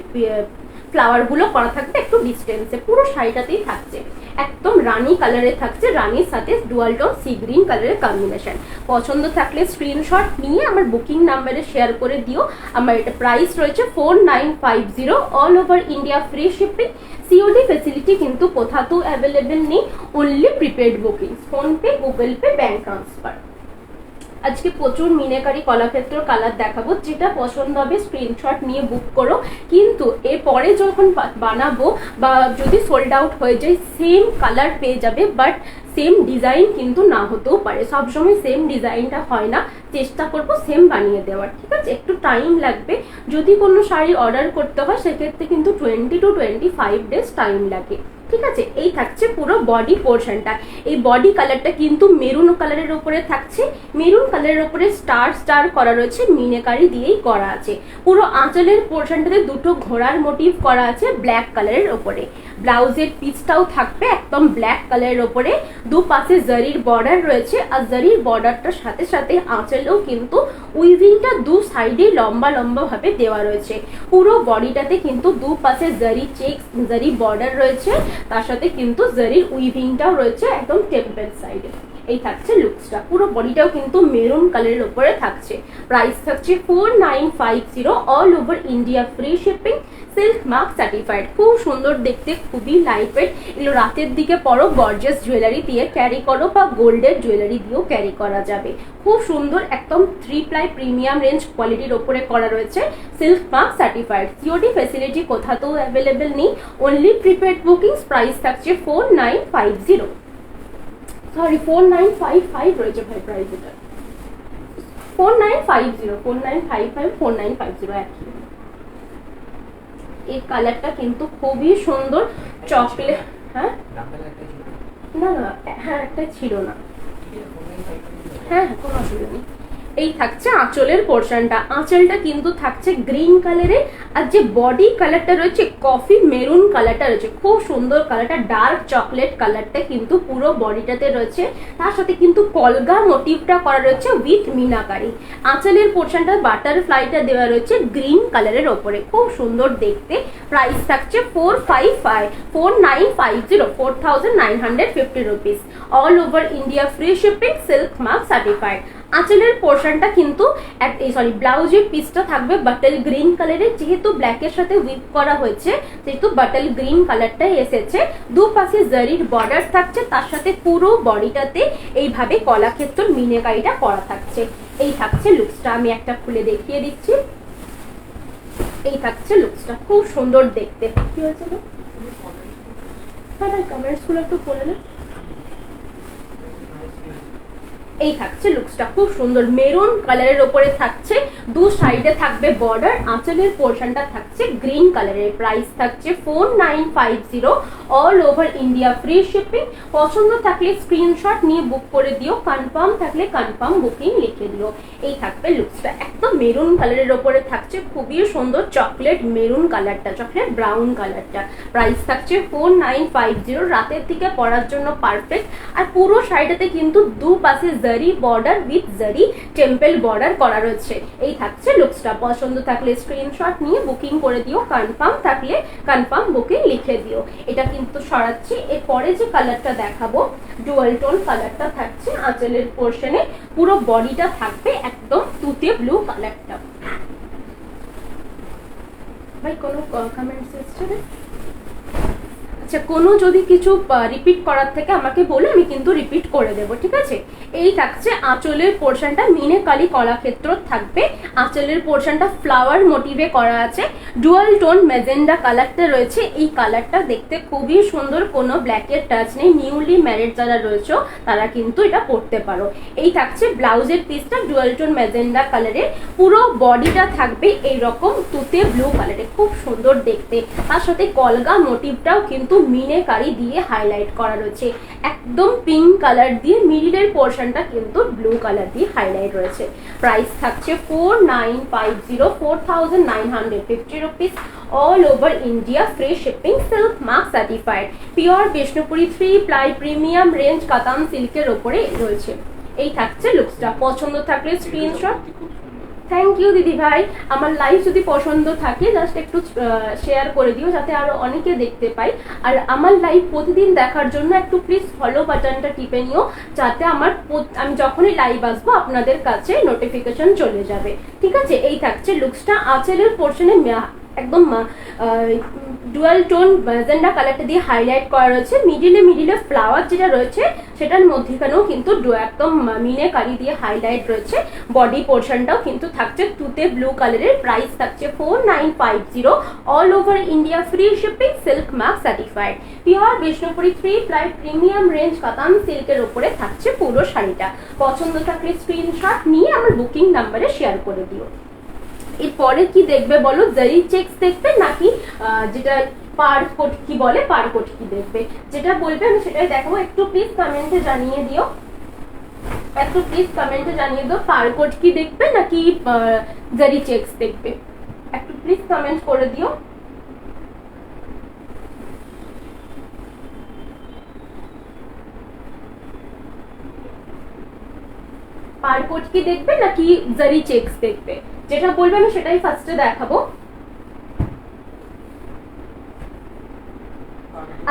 ফ্লাওয়ারগুলো করা থাকবে একটু ডিস্টেন্সে, পুরো শাড়িটাতেই থাকছে একদম রানী কালারে থাকছে, রানীর সাথে ডুয়াল টোন সি গ্রিন কালারের কম্বিনেশন। পছন্দ থাকলে স্ক্রিনশট নিয়ে আমার বুকিং নাম্বারে শেয়ার করে দিও। আমার এটা প্রাইস রয়েছে 4950, all over India free shipping. COD facility কিন্তু কোথাও অ্যাভেলেবেল নেই, only prepaid booking, PhonePe, Google Pay, bank transfer. আজকে প্রচুর মিনাকারি কলাক্ষেত্র কালার দেখাবো, যেটা পছন্দ হবে স্ক্রিনশট নিয়ে বুক করো। কিন্তু এরপরে যখন বানাবো বা যদি সোল্ড আউট হয়ে যায়, সেম কালার পেয়ে যাবে, বাট সেম ডিজাইন কিন্তু না হতেও পারে। সবসময় সেম ডিজাইনটা হয় না, চেষ্টা করবো সেম বানিয়ে দেওয়ার, ঠিক আছে? একটু টাইম লাগবে। যদি কোনো শাড়ি অর্ডার করতে হয় সেক্ষেত্রে কিন্তু 20 to 25 ডেজ টাইম লাগে, ঠিক আছে? এই থাকছে পুরো বডি পোর্শনটা। এই বডি কালারটা কিন্তু মেরুন কালারের উপরে থাকছে, মেরুন কালারের উপরে স্টার স্টার করা রয়েছে, মিনাকারি দিয়েই করা আছে। পুরো আঁচলের পোর্শনটাতে দুটো ঘোড়ার মোটিভ করা আছে ব্ল্যাক কালারের উপরে। ব্লাউজের পিসটাও থাকবে একদম ব্ল্যাক কালারের উপরে, দুপাশে জারির বর্ডার রয়েছে, আর জারির বর্ডারটার সাথে সাথে আঁচলেও কিন্তু উইভিংটা দু সাইডে লম্বা লম্বা ভাবে দেওয়া রয়েছে। পুরো বডিটাতে কিন্তু দুপাশে জারি চেক জারি বর্ডার রয়েছে, তার সাথে কিন্তু জারির উইভিংটাও রয়েছে একদম টেম্পল সাইডে। এই থাকছে লুকসটা, পুরো বডিটাও কিন্তু মেরুন কালারের উপরে থাকছে। প্রাইস থাকছে 4950, all over India free shipping, silk mark certified. খুব সুন্দর দেখতে, খুবই লাইট ওয়েট। এগুলো রাতের দিকে পরো, গর্জিয়াস জুয়েলারি দিয়ে ক্যারি করো বা গোল্ডের জুয়েলারি দিয়েও ক্যারি করা যাবে। খুব সুন্দর, একদম 3 প্লাই প্রিমিয়াম রেঞ্জ কোয়ালিটির ওপরে করা রয়েছে, silk mark certified. COD facility কোথাও অ্যাভেলেবেল নেই, অনলি প্রিপেড বুকিংস। প্রাইস থাকছে 4950, সরি 4955 রয়েছে ভাই প্রাইস। এটা 4950, 4955, 4950 একই। এই কালারটা কিন্তু খুবই সুন্দর, চকলেট। হ্যাঁ না না, হ্যাঁ একটা ছিল না, হ্যাঁ কোনো অসুবিধা নেই। এই থাকছে আঁচলের পোর্শনটা, আঁচলটা কিন্তু থাকছে গ্রিন কালারে, আর যে বডি কালারটা রয়েছে কফি মেরুন কালারটা রয়েছে, খুব সুন্দর কালারটা, ডার্ক চকলেট কালারটা কিন্তু পুরো বডিটাতে রয়েছে। তার সাথে কিন্তু কলগা মোটিভটা করা রয়েছে উইথ মিনাকারি। আঁচলের পোর্শনটা বাটারফ্লাইটা দেওয়া রয়েছে গ্রিন কালারের ওপরে, খুব সুন্দর দেখতে। প্রাইস থাকছে 4950, 4950 rupees, all over India free shipping, silk mark certified. আঁচলের পোর্শনটা কিন্তু সরি ব্লাউজের পিসটা থাকবে বাটল গ্রিন কালারের, যেহেতু ব্ল্যাকের সাথে উইপ করা হয়েছে যেহেতু বাটল গ্রিন কালারটাই এসেছে। দুপাশে জারির বর্ডার থাকছে, তার সাথে পুরো বডিটাতে এইভাবে কলাক্ষেত্র মিনাকারিটা করা থাকছে। এই থাকছে লুকসটা, আমি একটা খুলে দেখিয়ে দিচ্ছি। এই থাকছে লুকসটা, খুব সুন্দর দেখতে। কি হয়েছে না, হ্যাঁ কমেন্টস গুলো একটু পড়ে না। এই থাকছে লুকসটা, খুব সুন্দর মেরুন কালারের উপরে থাকছে, দু সাইডে থাকবে বর্ডার, আঁচলের পোর্শনটা থাকছে গ্রিন কালারের। প্রাইস থাকছে 4950, all over India free shipping. পছন্দ থাকলে স্ক্রিনশট নিয়ে বুক করে দিও, কনফার্ম থাকলে কনফার্ম বুকিং লিখে দিও। এই থাকবে লুকসটা, একদম মেরুন কালারের উপরে থাকছে, খুবই সুন্দর চকলেট মেরুন কালারটা, চকলেট ব্রাউন কালারটা। প্রাইস থাকছে 4950, রাতের দিকে পরার জন্য পারফেক্ট। আর পুরো শাড়িটাতে কিন্তু দুপাশে জারি বর্ডার উইথ জারি টেম্পল বর্ডার করা রয়েছে। এই থাকছে লুকসটা, পছন্দ থাকলে স্ক্রিনশট নিয়ে বুকিং করে দিও, কনফার্ম থাকলে কনফার্ম বুকিং লিখে দিও। এটা কিন্তু সরাচ্ছি। এরপরে যে কালারটা দেখাবো ডুয়াল টোন কালারটা থাকছে আঁচলের পোর্শনে, পুরো বডিটা থাকবে একদম তুতে ব্লু কালারটা। ভাই কোনো কমেন্টস এসছে? আচ্ছা, কোনো যদি কিছু রিপিট করার থেকে আমাকে বলে, আমি কিন্তু রিপিট করে দেবো, ঠিক আছে? এই থাকছে আঁচলের পোর্শনটা, মিনাকারি কলাক্ষেত্র থাকবে। আঁচলের পোর্শনটা ফ্লাওয়ার মোটিভে করা আছে, ডুয়াল টোন ম্যাজেন্ডা কালারটা রয়েছে। এই কালারটা দেখতে খুবই সুন্দর, কোনো ব্ল্যাকের টাচ নেই। নিউলি ম্যারিড যারা রয়েছে তারা কিন্তু এটা পরতে পারো। এই থাকছে ব্লাউজের পিসটা ডুয়াল টোন ম্যাজেন্ডা কালারের, পুরো বডিটা থাকবে এইরকম তুতে ব্লু কালারে, খুব সুন্দর দেখতে। তার সাথে কলগা মোটিভটাও কিন্তু মিনাকারি দিয়ে হাইলাইট করা রয়েছে, একদম পিঙ্ক কালার দিয়ে, মিডিলের পোর্শনটা কিন্তু ব্লু কালার দিয়ে হাইলাইট রয়েছে। প্রাইস থাকছে 4950, 4950 rupees, all over India free shipping, silk mark certified, pure Bishnupuri 3 ply premium range katan সিল্কের ওপরে রয়েছে। এই থাকছে লুকসটা, পছন্দ থাকলে স্ক্রিনশট। থ্যাংক ইউ দিদি ভাই। আমার লাইভ যদি পছন্দ থাকে জাস্ট একটু শেয়ার করে দিও যাতে আরো অনেকে দেখতে পাই। আর আমার লাইভ প্রতিদিন দেখার জন্য একটু প্লিজ ফলো বাটনটা টিপে নিও যাতে আমি যখনই লাইভ আসবো আপনাদের কাছে নোটিফিকেশন চলে যাবে। ঠিক আছে, এই থাকছে লুকসটা। আঁচলের পোর্শনে একদম ডুয়াল টোন ম্যাজেন্ডা কালারটা দিয়ে হাইলাইট করা রয়েছে। মিডিলে ফ্লাওয়ার যেটা রয়েছে সেটার মধ্যেখানেও কিন্তু একদম মিনে কালি দিয়ে হাইলাইট রয়েছে। বডি পোর্শনটাও কিন্তু থাকছে তুতে ব্লু কালারের। প্রাইস থাকছে 4950, all over India, free shipping, silk mark certified, pure Bishnupuri 3 ply premium range katan সিল্কের উপরে থাকছে পুরো শাড়িটা। পছন্দ থাকলে স্ক্রিনশট নিয়ে আমার বুকিং নাম্বারে শেয়ার করে দিও। এরপরে কি দেখবে বলো, জারি চেকস দেখবে নাকি যেটা পার কোটকি বলে পার কোটকি দেখবে? যেটা বলবে আমি সেটাই দেখাবো। একটু প্লিজ কমেন্টে জানিয়ে দিও, পার কোটকি দেখবে নাকি জারি চেকস দেখবে? একটু প্লিজ কমেন্ট করে দিও। পার কোটকি দেখবে নাকি জারি চেকস দেখবে? যেটা বলবে আমি সেটাই ফার্স্টে দেখাবো।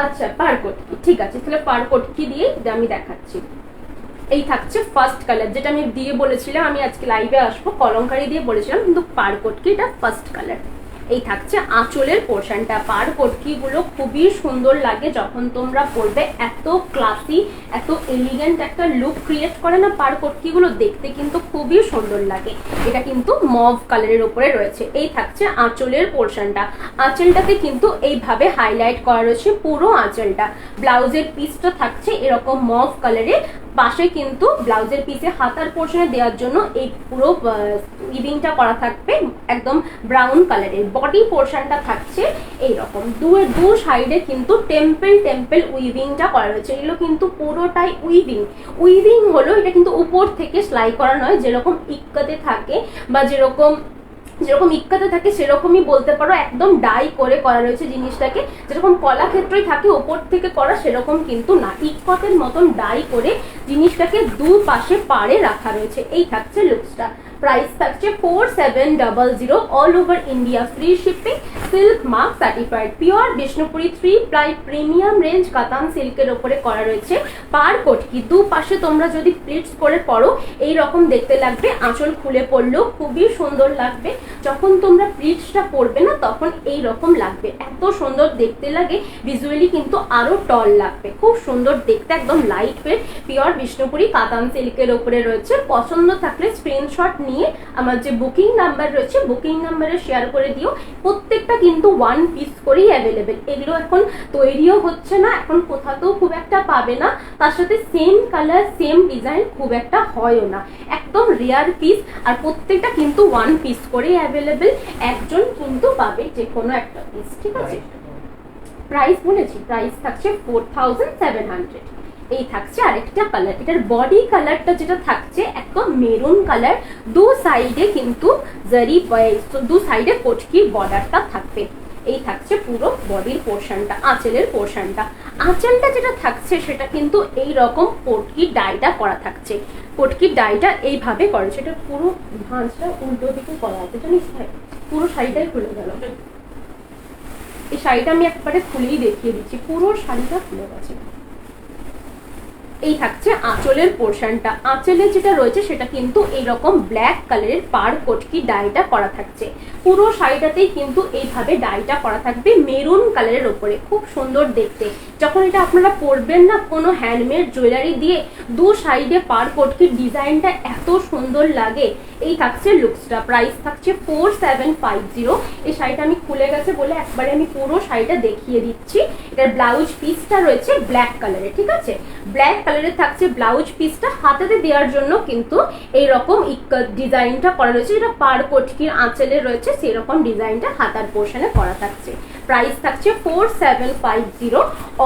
আচ্ছা, পার কোটকি, ঠিক আছে, তাহলে পার কোটকি দিয়ে আমি দেখাচ্ছি। এই থাকছে ফার্স্ট কালার, যেটা আমি দিয়ে বলেছিলাম আমি আজকে লাইভে আসবো, কলমকারি দিয়ে বলেছিলাম, কিন্তু পার কোটকি এটা ফার্স্ট কালার। এই থাকছে আঁচলের পোর্শনটা। পার কোটকি গুলো খুবই সুন্দর লাগে যখন তোমরা পরবে, এত ক্লাসি এত এলিগেন্ট একটা লুক ক্রিয়েট করে না পার কোটকি গুলো, দেখতে কিন্তু খুবই সুন্দর লাগে। এটা কিন্তু মভ কালারের উপরে রয়েছে। এই থাকছে আঁচলের পোর্শনটা। আঁচলটাতে কিন্তু এইভাবে হাইলাইট করা রয়েছে পুরো আঁচলটা। ব্লাউজের পিসটা থাকছে এরকম মভ কালারে। পাশে কিন্তু ব্লাউজের পিসে হাতার পোর্শনে দেওয়ার জন্য এই পুরো উইভিংটা করা থাকবে একদম ব্রাউন কালারের। বডি পোর্শনটা থাকছে এইরকম, দু সাইডে কিন্তু টেম্পল উইভিংটা করা রয়েছে। এগুলো কিন্তু পুরোটাই উইভিং হলো, এটা কিন্তু উপর থেকে সেলাই করা নয়, যেরকম ইক্কাতে থাকে বা যেরকম ইক্কাতে থাকে সেরকমই বলতে পারো, একদম ডাই করে করা রয়েছে জিনিসটাকে। যেরকম কলাক্ষেত্রই থাকে ওপর থেকে করা, সেরকম কিন্তু না, ইক্কতের মতন ডাই করে জিনিসটাকে দু পাশে পাড়ে রাখা রয়েছে। এই থাকছে লুকসটা। প্রাইস থাকছে 4700, all over India, free shipping, silk mark certified, pure Bishnupuri 3 ply premium range katan সিল্কের উপরে করা রয়েছে। পার কোটকি দু পাশে তোমরা যদি প্লিটস করে পরো এই রকম দেখতে লাগবে, আঁচল খুলে পড়লেও খুবই সুন্দর লাগবে। যখন তোমরা প্লিটসটা পরবে না তখন এই রকম লাগবে, এত সুন্দর দেখতে লাগে, ভিজুয়ালি কিন্তু আরো টল লাগবে, খুব সুন্দর দেখতে, একদম লাইট ওয়েট, পিওর বিষ্ণুপুরি কাতান সিল্কের উপরে রয়েছে। পছন্দ থাকলে স্ক্রিনশট নিয়ে আমার যে বুকিং নাম্বার রয়েছে বুকিং নাম্বারে শেয়ার করে দিও। প্রত্যেকটা কিন্তু 1 পিস করেই অ্যাভেলেবেল। এগুলো এখন তৈরিও হচ্ছে না, এখন কোথাতেও খুব একটা পাবে না, তার সাথে সেম কালার সেম ডিজাইন খুব একটা হয়ও না, একদম রেয়ার পিস। আর প্রত্যেকটা কিন্তু 1 পিস করে অ্যাভেলেবেল, একজন কিন্তু পাবে যে কোনো একটা পিস। ঠিক আছে, প্রাইস বলেছি, প্রাইস থাকছে 4700। এই থাকছে আরেকটা কালার, এটার বডি কালারটা যেটা থাকছে একদম মেরুন কালার, দু সাইডে কিন্তু জারি, দু সাইডে কোটকির বর্ডারটা থাকবে। এই থাকছে পুরো বডির পোর্শনটা, আঁচলের পোর্শনটা। আঁচলটা যেটা থাকছে সেটা কিন্তু এই রকম কোটকির ডাইটা করা থাকছে, কোটকির ডাইটা এইভাবে করে, সেটা পুরো ভাঁজটা উল্টো দিকে করা আছে, জানিস পুরো শাড়িটাই খুলে গেল। এই শাড়িটা আমি একবারে খুলেই দেখিয়ে দিচ্ছি, পুরো শাড়িটা খুলে গেছে। এই থাকছে আঁচলের পোর্শনটা। আঁচলে যেটা রয়েছে সেটা কিন্তু এইরকম ব্ল্যাক কালারের পার কোটকি ডাইটা করা থাকছে, পুরো শাড়িটাতেই কিন্তু এইভাবে ডাইটা করা থাকবে মেরুন কালারের ওপরে, খুব সুন্দর দেখতে। যখন এটা আপনারা পরবেন না কোনো হ্যান্ডমেড জুয়েলারি দিয়ে, দু সাইডে পার কোটকির ডিজাইনটা এত সুন্দর লাগে। এই থাকছে লুকসটা। প্রাইস থাকছে 4750। এই শাড়িটা আমি খুলে গেছে বলে একবারে আমি পুরো শাড়িটা দেখিয়ে দিচ্ছি। এটার ব্লাউজ পিসটা রয়েছে ব্ল্যাক কালারের, ঠিক আছে, ব্ল্যাক কালারের থাকছে ব্লাউজ পিসটা। হাতাতে দেওয়ার জন্য কিন্তু এইরকম ডিজাইনটা করা রয়েছে, যেটা পার কোটকির আঁচলে রয়েছে সেরকম ডিজাইনটা হাতার পোর্শনে করা থাকছে। প্রাইস থাকছে 4750,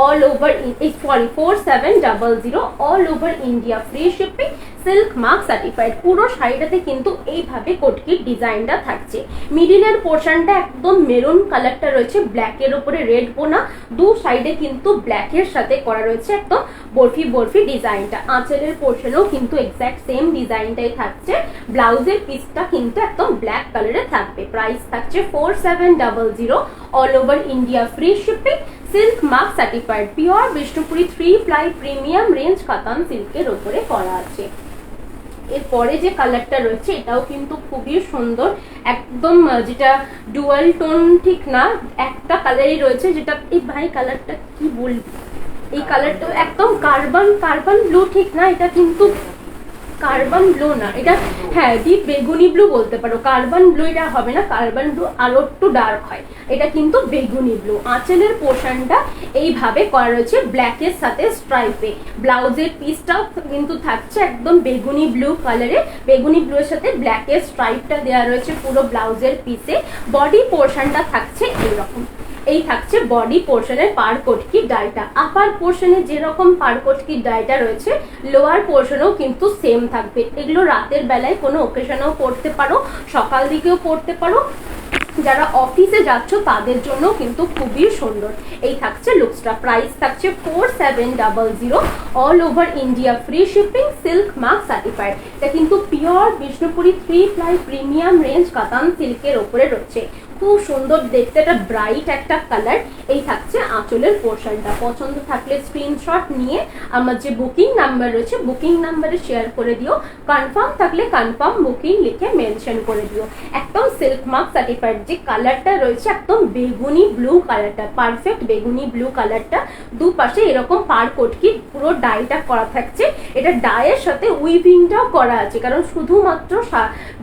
all over 4700, all over India, free shipping, silk mark certified. পুরো শাড়িটাতে কিন্তু এইভাবে কটকির ডিজাইনটা থাকছে। মিডিলের পোর্শনটা একদম মেরুন কালারটা রয়েছে, ব্ল্যাকের উপরে রেড বোনা, দু সাইডে কিন্তু ব্ল্যাকের সাথে করা রয়েছে একদম বরফি বরফি ডিজাইনটা। আঁচলের পোর্শনেও কিন্তু এক্স্যাক্ট সেম ডিজাইনটাই থাকছে। ব্লাউজের পিসটা কিন্তু একদম ব্ল্যাক কালারে থাকবে। প্রাইস থাকছে 4700, all over India free shipping, silk mark certified, pure Bishnupuri 3 ply premium range katan সিল্কের উপরে করা আছে। এরপরে যে কালারটা রয়েছে এটাও কিন্তু খুবই সুন্দর, একদম যেটা ডুয়াল টোন ঠিক না, একটা কালারই রয়েছে, যেটা এই ভাই কালারটা কি বলবো, এই কালারটা একদম কার্বন ব্লু ঠিক না, এটা কিন্তু কার্বন ব্লু না, এটা হ্যাঁ ডিপ বেগুনি ব্লু বলতে পারো, কার্বন ব্লু এটা হবে না, কার্বন ব্লু আরো একটু ডার্ক হয়, এটা কিন্তু বেগুনি ব্লু। আঁচলের পোর্শনটা এইভাবে করা রয়েছে ব্ল্যাকের সাথে স্ট্রাইপে। ব্লাউজের পিসটাও কিন্তু থাকছে একদম বেগুনি ব্লু কালারে, বেগুনি ব্লু এর সাথে ব্ল্যাকের স্ট্রাইপটা দেওয়া রয়েছে পুরো ব্লাউজের পিসে। বডি পোর্শনটা থাকছে এইরকম, এই থাকছে বডি পোর্শনের পার কটকি ডাইটা। আপার পোর্শনে যেরকম পার কটকি ডাইটা রয়েছে, লোয়ার পোর্শনেও কিন্তু সেম থাকবে। এগুলো রাতের বেলায় কোনো ওকেশনেও পড়তে পারো, সকাল দিকেও পড়তে পারো, যারা অফিসে যাচ্ছ তাদের জন্য কিন্তু খুবই সুন্দর। এই থাকছে লুকসটা। প্রাইস থাকছে 4700, all over India free shipping, silk mark certified. এটা কিন্তু pure Bishnupuri 3 ply premium range katan সিল্কের ওপরে রয়েছে, খুব সুন্দর দেখতে, একটা ব্রাইট একটা কালার। এই থাকছে আঁচলের পোর্শনটা। পছন্দ থাকলে স্ক্রিনশট নিয়ে আমার যে বুকিং নাম্বার রয়েছে বুকিং নাম্বারে শেয়ার করে দিও, কনফার্ম থাকলে কনফার্ম বুকিং লিখে মেনশন করে দিও। একদম সিল্ক মার্ক সার্টিফাইড যে কালারটা রয়েছে একদম বেগুনি ব্লু কালারটা, পারফেক্ট বেগুনি ব্লু কালারটা। দুপাশে এরকম পার কটকি পুরো ডাইটা করা থাকছে, এটা ডাইয়ের সাথে উইভিংটাও করা আছে, কারণ শুধুমাত্র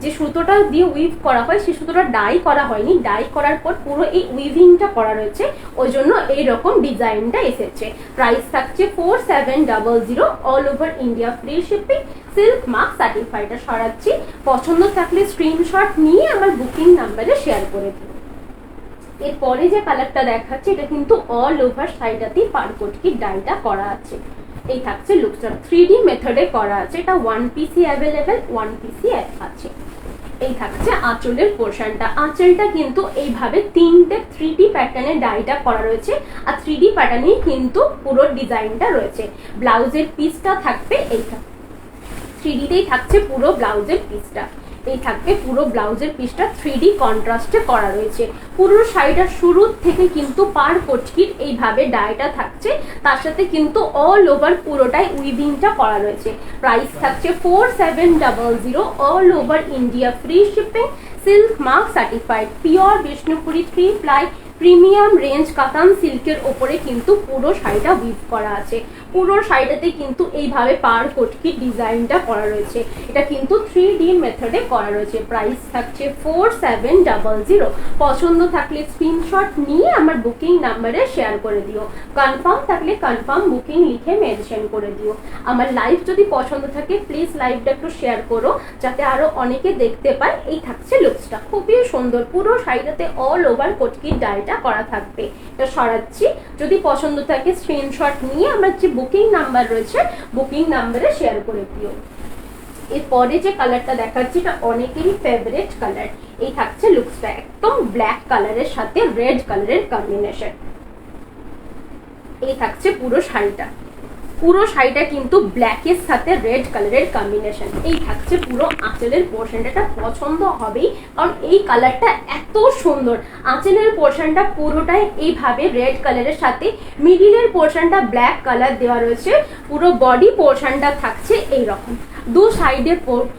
যে সুতোটা দিয়ে উইভ করা হয় সেই সুতোটা ডাই করা হয়নি, ডাই করার পর পুরো এই উইভিংটা করা রয়েছে, ওই জন্য এইরকম ডিজাইনটা এসেছে। প্রাইস থাকছে 4700, all over India free shipping, silk mark certified. সরাচ্ছি, পছন্দ থাকলে স্ক্রিনশট নিয়ে আমার বুকিং নাম্বারে শেয়ার করে দিন। এরপরে যে কালারটা দেখাচ্ছে এটা কিন্তু অল ওভার সাইডাতেই পার কটকি ডাইটা করা আছে। এই থাকছে লুকসটা, 3D মেথডে করা আছে, এটা 1 পিসি অ্যাভেলেবেল, 1 পিসি আছে। এই থাকছে আঁচলের পোর্শনটা। আঁচলটা কিন্তু এইভাবে 3টে 3D প্যাটার্নে ডাইটা করা রয়েছে, আর 3D প্যাটার্নেই কিন্তু পুরো ডিজাইনটা রয়েছে। ব্লাউজের পিসটা থাকবে এইটা 3Dতেই থাকছে পুরো ব্লাউজের পিসটা। এই থাকবে পুরো ব্লাউজের পিসটা 3D কন্ট্রাস্টে করা রয়েছে। পুরো শাড়িটা শুরু থেকে কিন্তু পার কটকির এইভাবে ডাইটা থাকছে, তার সাথে কিন্তু অল ওভার পুরোটাই উইভিংটা করা রয়েছে। প্রাইস থাকছে 4700, all over India free shipping, silk mark certified, pure Bishnupuri 3 ply premium range katan সিল্কের ওপরে কিন্তু পুরো শাড়িটা উইভ করা আছে। পুরো শাড়িটাতে কিন্তু এইভাবে পার কটকি ডিজাইনটা করা রয়েছে, এটা কিন্তু 3D মেথডে করা রয়েছে। প্রাইস থাকছে 4700। পছন্দ থাকলে স্ক্রিনশট নিয়ে আমার বুকিং নাম্বারে শেয়ার করে দিও, কনফার্ম থাকলে কনফার্ম বুকিং লিখে মেনশন করে দিও। আমার লাইভ যদি পছন্দ থাকে প্লিজ লাইভটা একটু শেয়ার করো, যাতে আরো অনেকে দেখতে পায়। এই থাকছে লুকসটা, খুবই সুন্দর। পুরো শাড়িটাতে অল ওভার কটকি ডাইটা করা থাকবে। এটা সরাচ্ছি, যদি পছন্দ থাকে স্ক্রিনশট নিয়ে আমার যে বুকিং নাম্বার রয়েছে বুকিং নাম্বারে শেয়ার করে দিও। এরপরে যে কালারটা দেখাচ্ছি এটা অনেকেরই ফেভারিট কালার। এই থাকছে লুকসটা, একদম ব্ল্যাক কালারের সাথে রেড কালারের কম্বিনেশন। এই থাকছে পুরো শাড়িটা, পুরো শাড়িটা কিন্তু ব্ল্যাকের সাথে রেড কালারের কম্বিনেশন। এই থাকছে পুরো আঁচলের পোর্শনটা, পছন্দ হবেই কারণ এই কালারটা এত সুন্দর। আঁচলের পোর্শনটা পুরোটাই এইভাবে রেড কালারের সাথে মিডিলের পোর্শনটা ব্ল্যাক কালার দেওয়া রয়েছে। পুরো বডি পোর্শনটা থাকছে এইরকম, দু সাইডে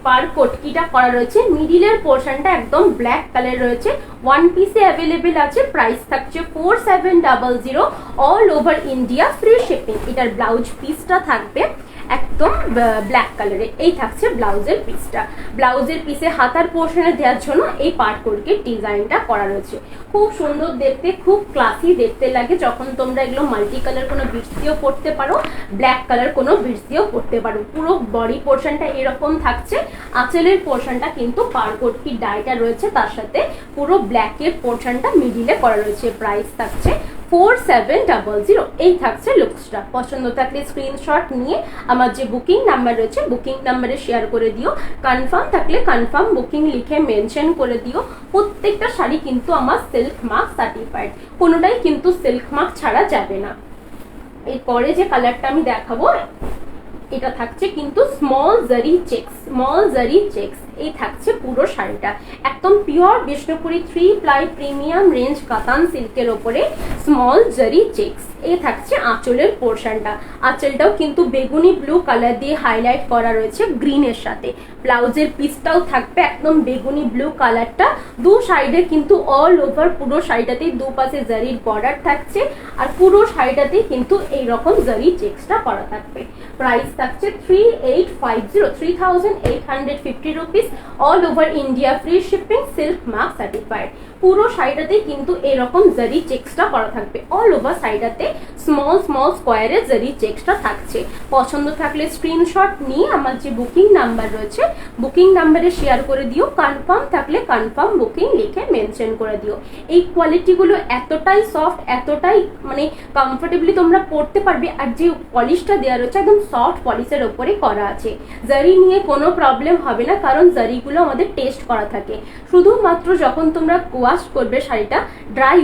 পার কটকিটা করা রয়েছে। মিডিলের পোর্শনটা একদম ব্ল্যাক কালার রয়েছে, 1 পিসে অ্যাভেলেবেল আছে। প্রাইস থাকছে 4700, all over India free shipping. এটার ব্লাউজ পিসটা থাকবে একদম ব্ল্যাক কালারে। এই থাকছে ব্লাউজের পিসটা। ব্লাউজের পিসে হাতার পোর্শনে দেওয়ার জন্য এই পার কটকির ডিজাইনটা করা রয়েছে। খুব সুন্দর দেখতে, খুব ক্লাসি দেখতে লাগে যখন তোমরা এগুলো মাল্টি কালার কোনো বিটস দিয়েও পরতে পারো, ব্ল্যাক কালার কোনো বিটস দিয়েও পরতে পারো। পুরো বডি পোর্শনটা এরকম থাকছে, আঁচলের পোর্শনটা কিন্তু পার কটকির ডাইটা রয়েছে, তার সাথে পুরো ব্ল্যাকের পোর্শনটা মিডিলে করা রয়েছে। প্রাইস থাকছে 4700। এই থাকছে লুকসটা। পছন্দ থাকলে স্ক্রিনশট নিয়ে আমার যে বুকিং নাম্বার রয়েছে বুকিং নাম্বারে শেয়ার করে দিও। কনফার্ম থাকলে কনফার্ম বুকিং লিখে মেনশন করে দিও। প্রত্যেকটা শাড়ি কিন্তু আমার সিল্ক মার্ক সার্টিফাইড, কোনোটাই কিন্তু সিল্ক মার্ক ছাড়া যাবে না। এরপরে যে কালারটা আমি দেখাবো এটা থাকছে কিন্তু স্মল জারি চেক্স, স্মল জারি চেক্স। এই থাকছে পুরো শাড়িটা একদম pure Bishnupuri 3 ply premium range katan সিল্কের ওপরে স্মল জারি চেক্স। এই থাকছে আঁচলের পোর্শনটা, আঁচলটাও কিন্তু বেগুনি ব্লু কালার দিয়ে হাইলাইট করা রয়েছে গ্রিনের সাথে। ব্লাউজের পিসটাও থাকবে একদম বেগুনি ব্লু কালারটা। দু সাইডে কিন্তু অল ওভার পুরো শাড়িটাতেই দুপাশে জারির বর্ডার থাকছে, আর পুরো শাড়িটাতেই কিন্তু এইরকম জারি চেক্সটা করা থাকবে। প্রাইস থাকছে 3850 rupees, all over India, free shipping, silk mark certified. পুরো শাড়িটাতেই কিন্তু এরকম জারি চেক্সটা করা থাকবে। অল ওভার শাড়িটাতে স্মল স্মল স্কোয়ারের জারি চেক্সটা থাকছে। পছন্দ থাকলে স্ক্রিনশট নিয়ে আমার যে বুকিং নাম্বার রয়েছে বুকিং নাম্বারে শেয়ার করে দিও। কনফার্ম থাকলে কনফার্ম বুকিং লিখে মেনশন করে দিও। এই কোয়ালিটিগুলো এতটাই সফট, এতটাই মানে কমফোর্টেবলি তোমরা পরতে পারবে। আর যে পলিশটা দেওয়া রয়েছে একদম সফট পলিশের ওপরে করা আছে। জারি নিয়ে কোনো প্রবলেম হবে না, কারণ জারিগুলো আমাদের টেস্ট করা থাকে। শুধুমাত্র যখন তোমরা ওয়াশ করবে শাড়িটা, ড্রাই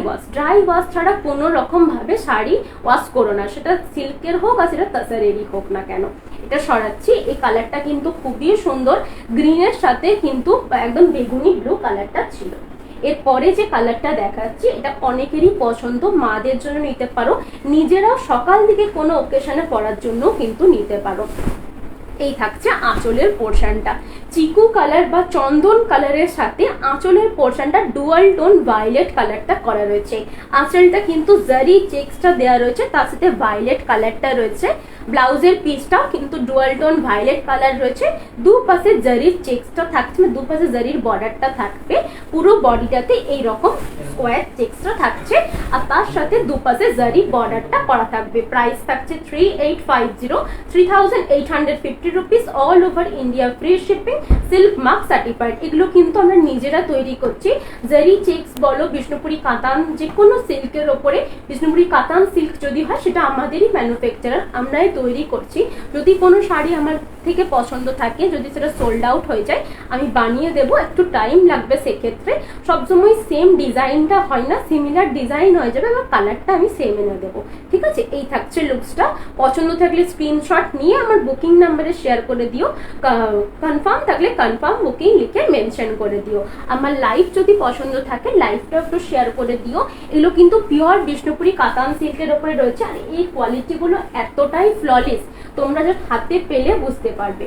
ওয়াশ ছাড়া কোনো রকম ভাবে শাড়ি ওয়াশ করো না, সেটা সিল্কের হোক আর সেটা তাসারেরই হোক না কেন। এটা সরাচ্ছি। এই কালারটা কিন্তু খুবই সুন্দর, গ্রিনের সাথে কিন্তু একদম বেগুনি ব্লু কালারটা ছিল। এরপরে যে কালারটা দেখাচ্ছি এটা অনেকেরই পছন্দ, মাদের জন্য নিতে পারো, নিজেরাও সকাল দিকে কোনো ওকেশনে পরার জন্য কিন্তু নিতে পারো। এই থাকছে আঁচলের পোর্শনটা চিকু কালার বা চন্দন কালারের সাথে আঁচলের পোর্শনটা ডুয়াল টোন ভায়োলেট কালারটা করা রয়েছে। আঁচলটা কিন্তু জারি চেক্সটা দেওয়া রয়েছে, তার সাথে ভায়োলেট কালারটা রয়েছে। ব্লাউজের পিসটাও কিন্তু ডুয়াল টোন ভায়োলেট কালার রয়েছে। দুপাশে জারির চেক্সটা থাকছে, দুপাশে জারির বর্ডারটা থাকবে। পুরো বডিটাতে এইরকম স্কোয়ার চেক্সটা থাকছে, আর তার সাথে দুপাশে জারি বর্ডারটা করা থাকবে। প্রাইস থাকছে 3850 rupees, all over India, free shipping, silk mark certified. এগুলো কিন্তু আমরা নিজেরা তৈরি করছি। জারি চেক্স বলো, বিষ্ণুপুরি কাতান, যে কোনো সিল্কের ওপরে বিষ্ণুপুরি কাতান সিল্ক যদি হয় সেটা আমাদেরই ম্যানুফ্যাকচারার, আমরাই তৈরি করছি। যদি কোনো শাড়ি আমার থেকে পছন্দ থাকে, যদি সেটা সোল্ড আউট হয়ে যায়, আমি বানিয়ে দেব, একটু টাইম লাগবে। সেক্ষেত্রে সবসময় সেম ডিজাইনটা হয় না, সিমিলার ডিজাইন হয়ে যাবে বা কালারটা আমি সেম এনে দেবো। ঠিক আছে, এই থাকছে লুকসটা। পছন্দ থাকলে স্ক্রিনশট নিয়ে আমার বুকিং নাম্বারে শেয়ার করে দিও। কনফার্ম থাকলে কনফার্ম বুকিং লিখে মেনশন করে দিও। আমার লাইভ যদি পছন্দ থাকে লাইভটা একটু শেয়ার করে দিও। এগুলো কিন্তু পিওর বিষ্ণুপুরি কাতান সিল্কের ওপরে রয়েছে, আর এই কোয়ালিটিগুলো এতটাই ফ্ললেস, তোমরা যা হাতে পেলে বুঝতে পারবে।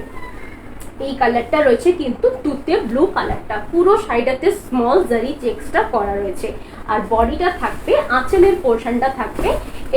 এই কালারটা রয়েছে কিন্তু তুতে ব্লু কালারটা, পুরো শাড়িটাতে স্মল জারি চেক্সটা করা রয়েছে। আর বডিটা থাকবে, আঁচলের পোর্শনটা থাকবে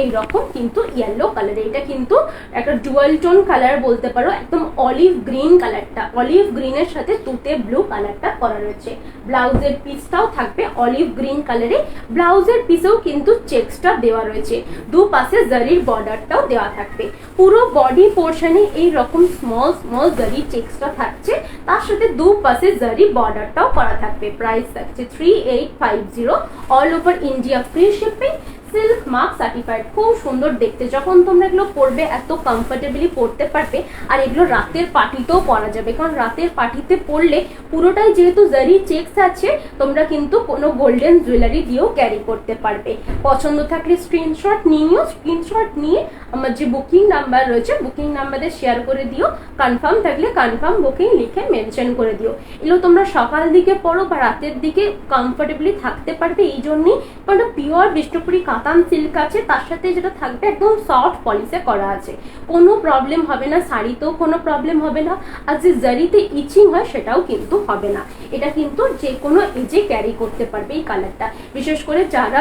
এইরকম কিন্তু ইয়েলো কালার। এটা কিন্তু একটা ডুয়াল টোন কালার বলতে পারো, একদম অলিভ গ্রিন কালারটা, অলিভ গ্রিনের সাথে তুতে ব্লু কালারটা করা রয়েছে। ব্লাউজের পিসটাও থাকবে অলিভ গ্রিন কালারে, ব্লাউজের পিসেও কিন্তু চেক্সটা দেওয়া রয়েছে, দুপাশে জারির বর্ডারটাও দেওয়া থাকবে। পুরো বডি পোর্শনে এইরকম স্মল স্মল জারি চেক্সটা থাকছে, তার সাথে দুপাশে জারি বর্ডারটাও করা থাকবে। প্রাইস থাকছে 3850, all over India, free shipping, silk mark certified. খুব সুন্দর দেখতে, যখন তোমরা এগুলো পরবে এত কমফোর্টেবলি পরতে পারবে। আর এগুলো রাতের পার্টিতেও পরা যাবে, কারণ রাতের পার্টিতে পরলে পুরোটাই যেহেতু জারি চেক্স আছে, তোমরা কিন্তু কোনো গোল্ডেন জুয়েলারি দিয়েও ক্যারি করতে পারবে। পছন্দ থাকলে স্ক্রিনশট নিও, স্ক্রিনশট নিয়ে আমার যে বুকিং নাম্বার রয়েছে বুকিং নাম্বারে শেয়ার করে দিও। কনফার্ম থাকলে কনফার্ম বুকিং লিখে মেনশন করে দিও। এগুলো তোমরা সকাল দিকে পরো বা রাতের দিকে কমফোর্টেবলি থাকতে পারবে, এই জন্যই কারণ পিওর বিষ্ণুপুরি কাতান সিল্ক আছে, তার সাথে যেটা থাকবে একদম সফট পলিশে করা আছে, কোনো প্রবলেম হবে না, শাড়িতেও কোনো প্রবলেম হবে না। আর যে জারিতে ইচিং হয় সেটাও কিন্তু হবে না। এটা কিন্তু যে কোনো এজে ক্যারি করতে পারবে এই কালারটা। বিশেষ করে যারা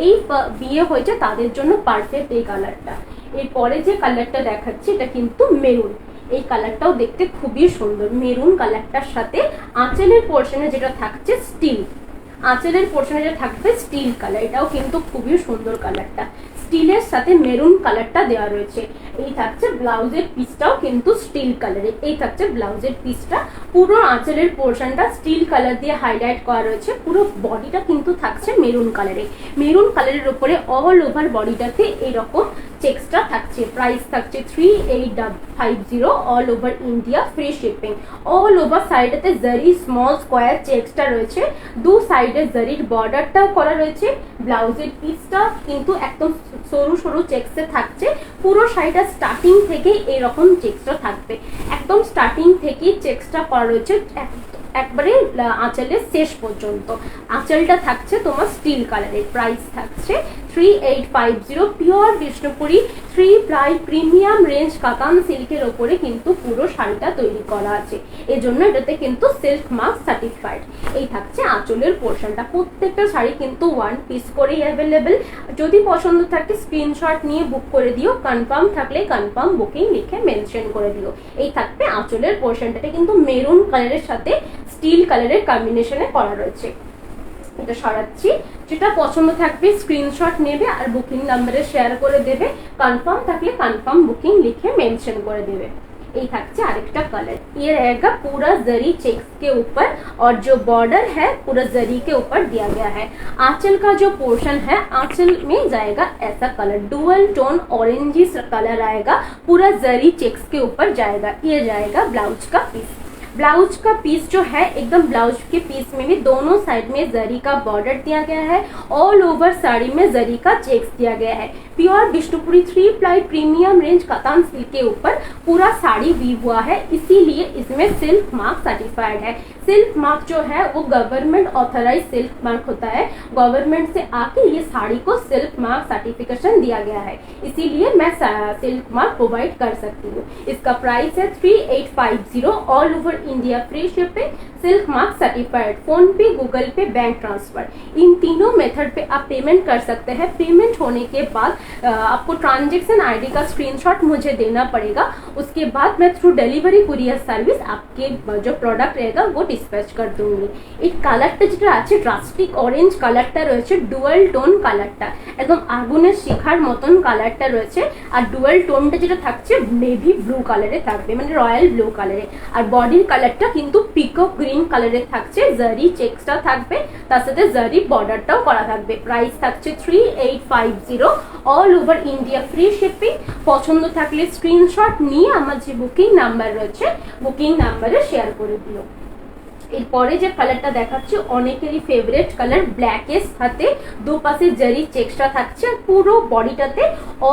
এই বিয়ে হয়েছে তাদের জন্য পারফেক্ট এই কালারটা। এরপরে যে কালারটা দেখাচ্ছি এটা কিন্তু মেরুন। এই কালারটাও দেখতে খুবই সুন্দর, মেরুন কালারটার সাথে আঁচলের পোর্শনে যেটা থাকছে স্টিল, আঁচলের পোর্শনে যেটা থাকবে স্টিল কালার, এটাও কিন্তু খুবই সুন্দর কালারটা। স্টিলের সাথে মেরুন কালারটা দেওয়া রয়েছে। এই থাকছে ব্লাউজের পিসটাও কিন্তু স্টিল কালারের। এই থাকছে ব্লাউজের পিসটা, পুরো আঁচলের পোর্শনটা স্টিল কালার দিয়ে হাইলাইট করা রয়েছে, পুরো বডিটা কিন্তু থাকছে মেরুন কালারে। মেরুন কালারের উপরে অল ওভার বডিটাতে এরকম চেক্সটা থাকছে। প্রাইস থাকছে 3850 all over India, free shipping. All over সাইডেতে জারি স্মল স্কোয়ার চেক্সটা রয়েছে, দু সাইডে জারির বর্ডারটাও করা রয়েছে। ব্লাউজের পিসটা কিন্তু একদম সরু সরু চেক্সে থাকছে, পুরো শাড়িটা স্টার্টিং থেকে এরকম চেক্সটা থাকবে, একদম স্টার্টিং থেকে চেক্সটা করা রয়েছে একবারে আঁচলের শেষ পর্যন্ত। আঁচলটা থাকছে তোমার স্টিল কালারের। প্রাইস থাকছে 3850 pure Bishnupuri 3 ply premium range katan সিল্কের ওপরে কিন্তু পুরো শাড়িটা তৈরি করা আছে, এজন্য এটাতে কিন্তু সিল্ক মার্ক সার্টিফাইড। এই থাকছে আঁচলের পোর্শনটা। প্রত্যেকটা শাড়ি কিন্তু 1 পিস করেই অ্যাভেলেবেল। যদি পছন্দ থাকে স্ক্রিনশট নিয়ে বুক করে দিও, কনফার্ম থাকলে কনফার্ম বুকিং লিখে মেনশন করে দিও। এই থাকবে আঁচলের পোর্শনটাতে কিন্তু মেরুন কালারের সাথে স্টিল কালারের কম্বিনেশনে করা রয়েছে। এটা সরাচ্ছি, যেটা পছন্দ থাকবে স্ক্রিনশট নেবে আর বুকিং নাম্বারে শেয়ার করে দেবে, কনফার্ম থাকলে কনফার্ম बुकिंग लिखे मेंशन कर देवे। ये থাকছে আরেকটা कलर, ये रहेगा पूरा जरी चेक्स के ऊपर और जो बॉर्डर है पूरा जरी के ऊपर दिया गया है। आंचल का जो पोर्शन है आंचल में जाएगा ऐसा colour, dual tone orangish colour आएगा, पूरा जरी चेक्स के ऊपर जाएगा। ये जाएगा ब्लाउज का पीस। ब्लाउज का पीस जो है एकदम ब्लाउज के पीस में भी दोनों साइड में जरी का बॉर्डर दिया गया है, ऑल ओवर साड़ी में जरी का चेक्स दिया गया है। Pure Bishnupuri 3 ply premium range katan silk के ऊपर पूरा साड़ी वीव हुआ है, इसीलिए इसमें सिल्क मार्क सर्टिफाइड है। सिल्क मार्क जो है वो गवर्नमेंट ऑथराइज सिल्क मार्क होता है, गवर्नमेंट से आके ये साड़ी को सिल्क मार्क सर्टिफिकेशन दिया गया है, इसीलिए मैं सिल्क मार्क प्रोवाइड कर सकती हूँ। इसका प्राइस है 3850 all over India, free shipping, silk mark certified. Phone पे, गूगल पे, बैंक ट्रांसफर, इन तीनों मेथड पे आप पेमेंट कर सकते हैं। पेमेंट होने के बाद आपको ट्रांजेक्शन आईडी का स्क्रीनशॉट मुझे देना पड़ेगा, उसके बाद मैं थ्रू डिलीवरी कुरियर सर्विस आपके जो प्रोडक्ट रहेगा वो डिस्पैच कर दूंगी। एक কালারটা যেটা আছে ড্রাস্টিক অরেঞ্জ কালারটা রয়েছে, ডুয়াল টোন কালারটা একদম আগুনের শিখার মতন কালারটা রয়েছে, আর ডুয়াল টোনটা যেটা থাকছে নেভি ব্লু কালারে থাকবে, মানে রয়্যাল ব্লু কালারে। আর বডির কালারটা কিন্তু পিকক গ্রিন কালারে থাকছে, জারি চেক্সটা থাকবে, তার সাথে জারি বর্ডারটাও করা থাকবে। প্রাইস থাকছে 3850 all over India, free shipping. পছন্দ থাকলে স্ক্রিনশট নিয়ে আমার যে বুকিং নাম্বার রয়েছে বুকিং নাম্বারে শেয়ার করে দিও। এরপরে যে কালারটা দেখাচ্ছি অনেকেরই ফেভারিট কালার, ব্ল্যাকের সাথে দুপাশে জারি চেক্সটা থাকছে, পুরো বডিটাতে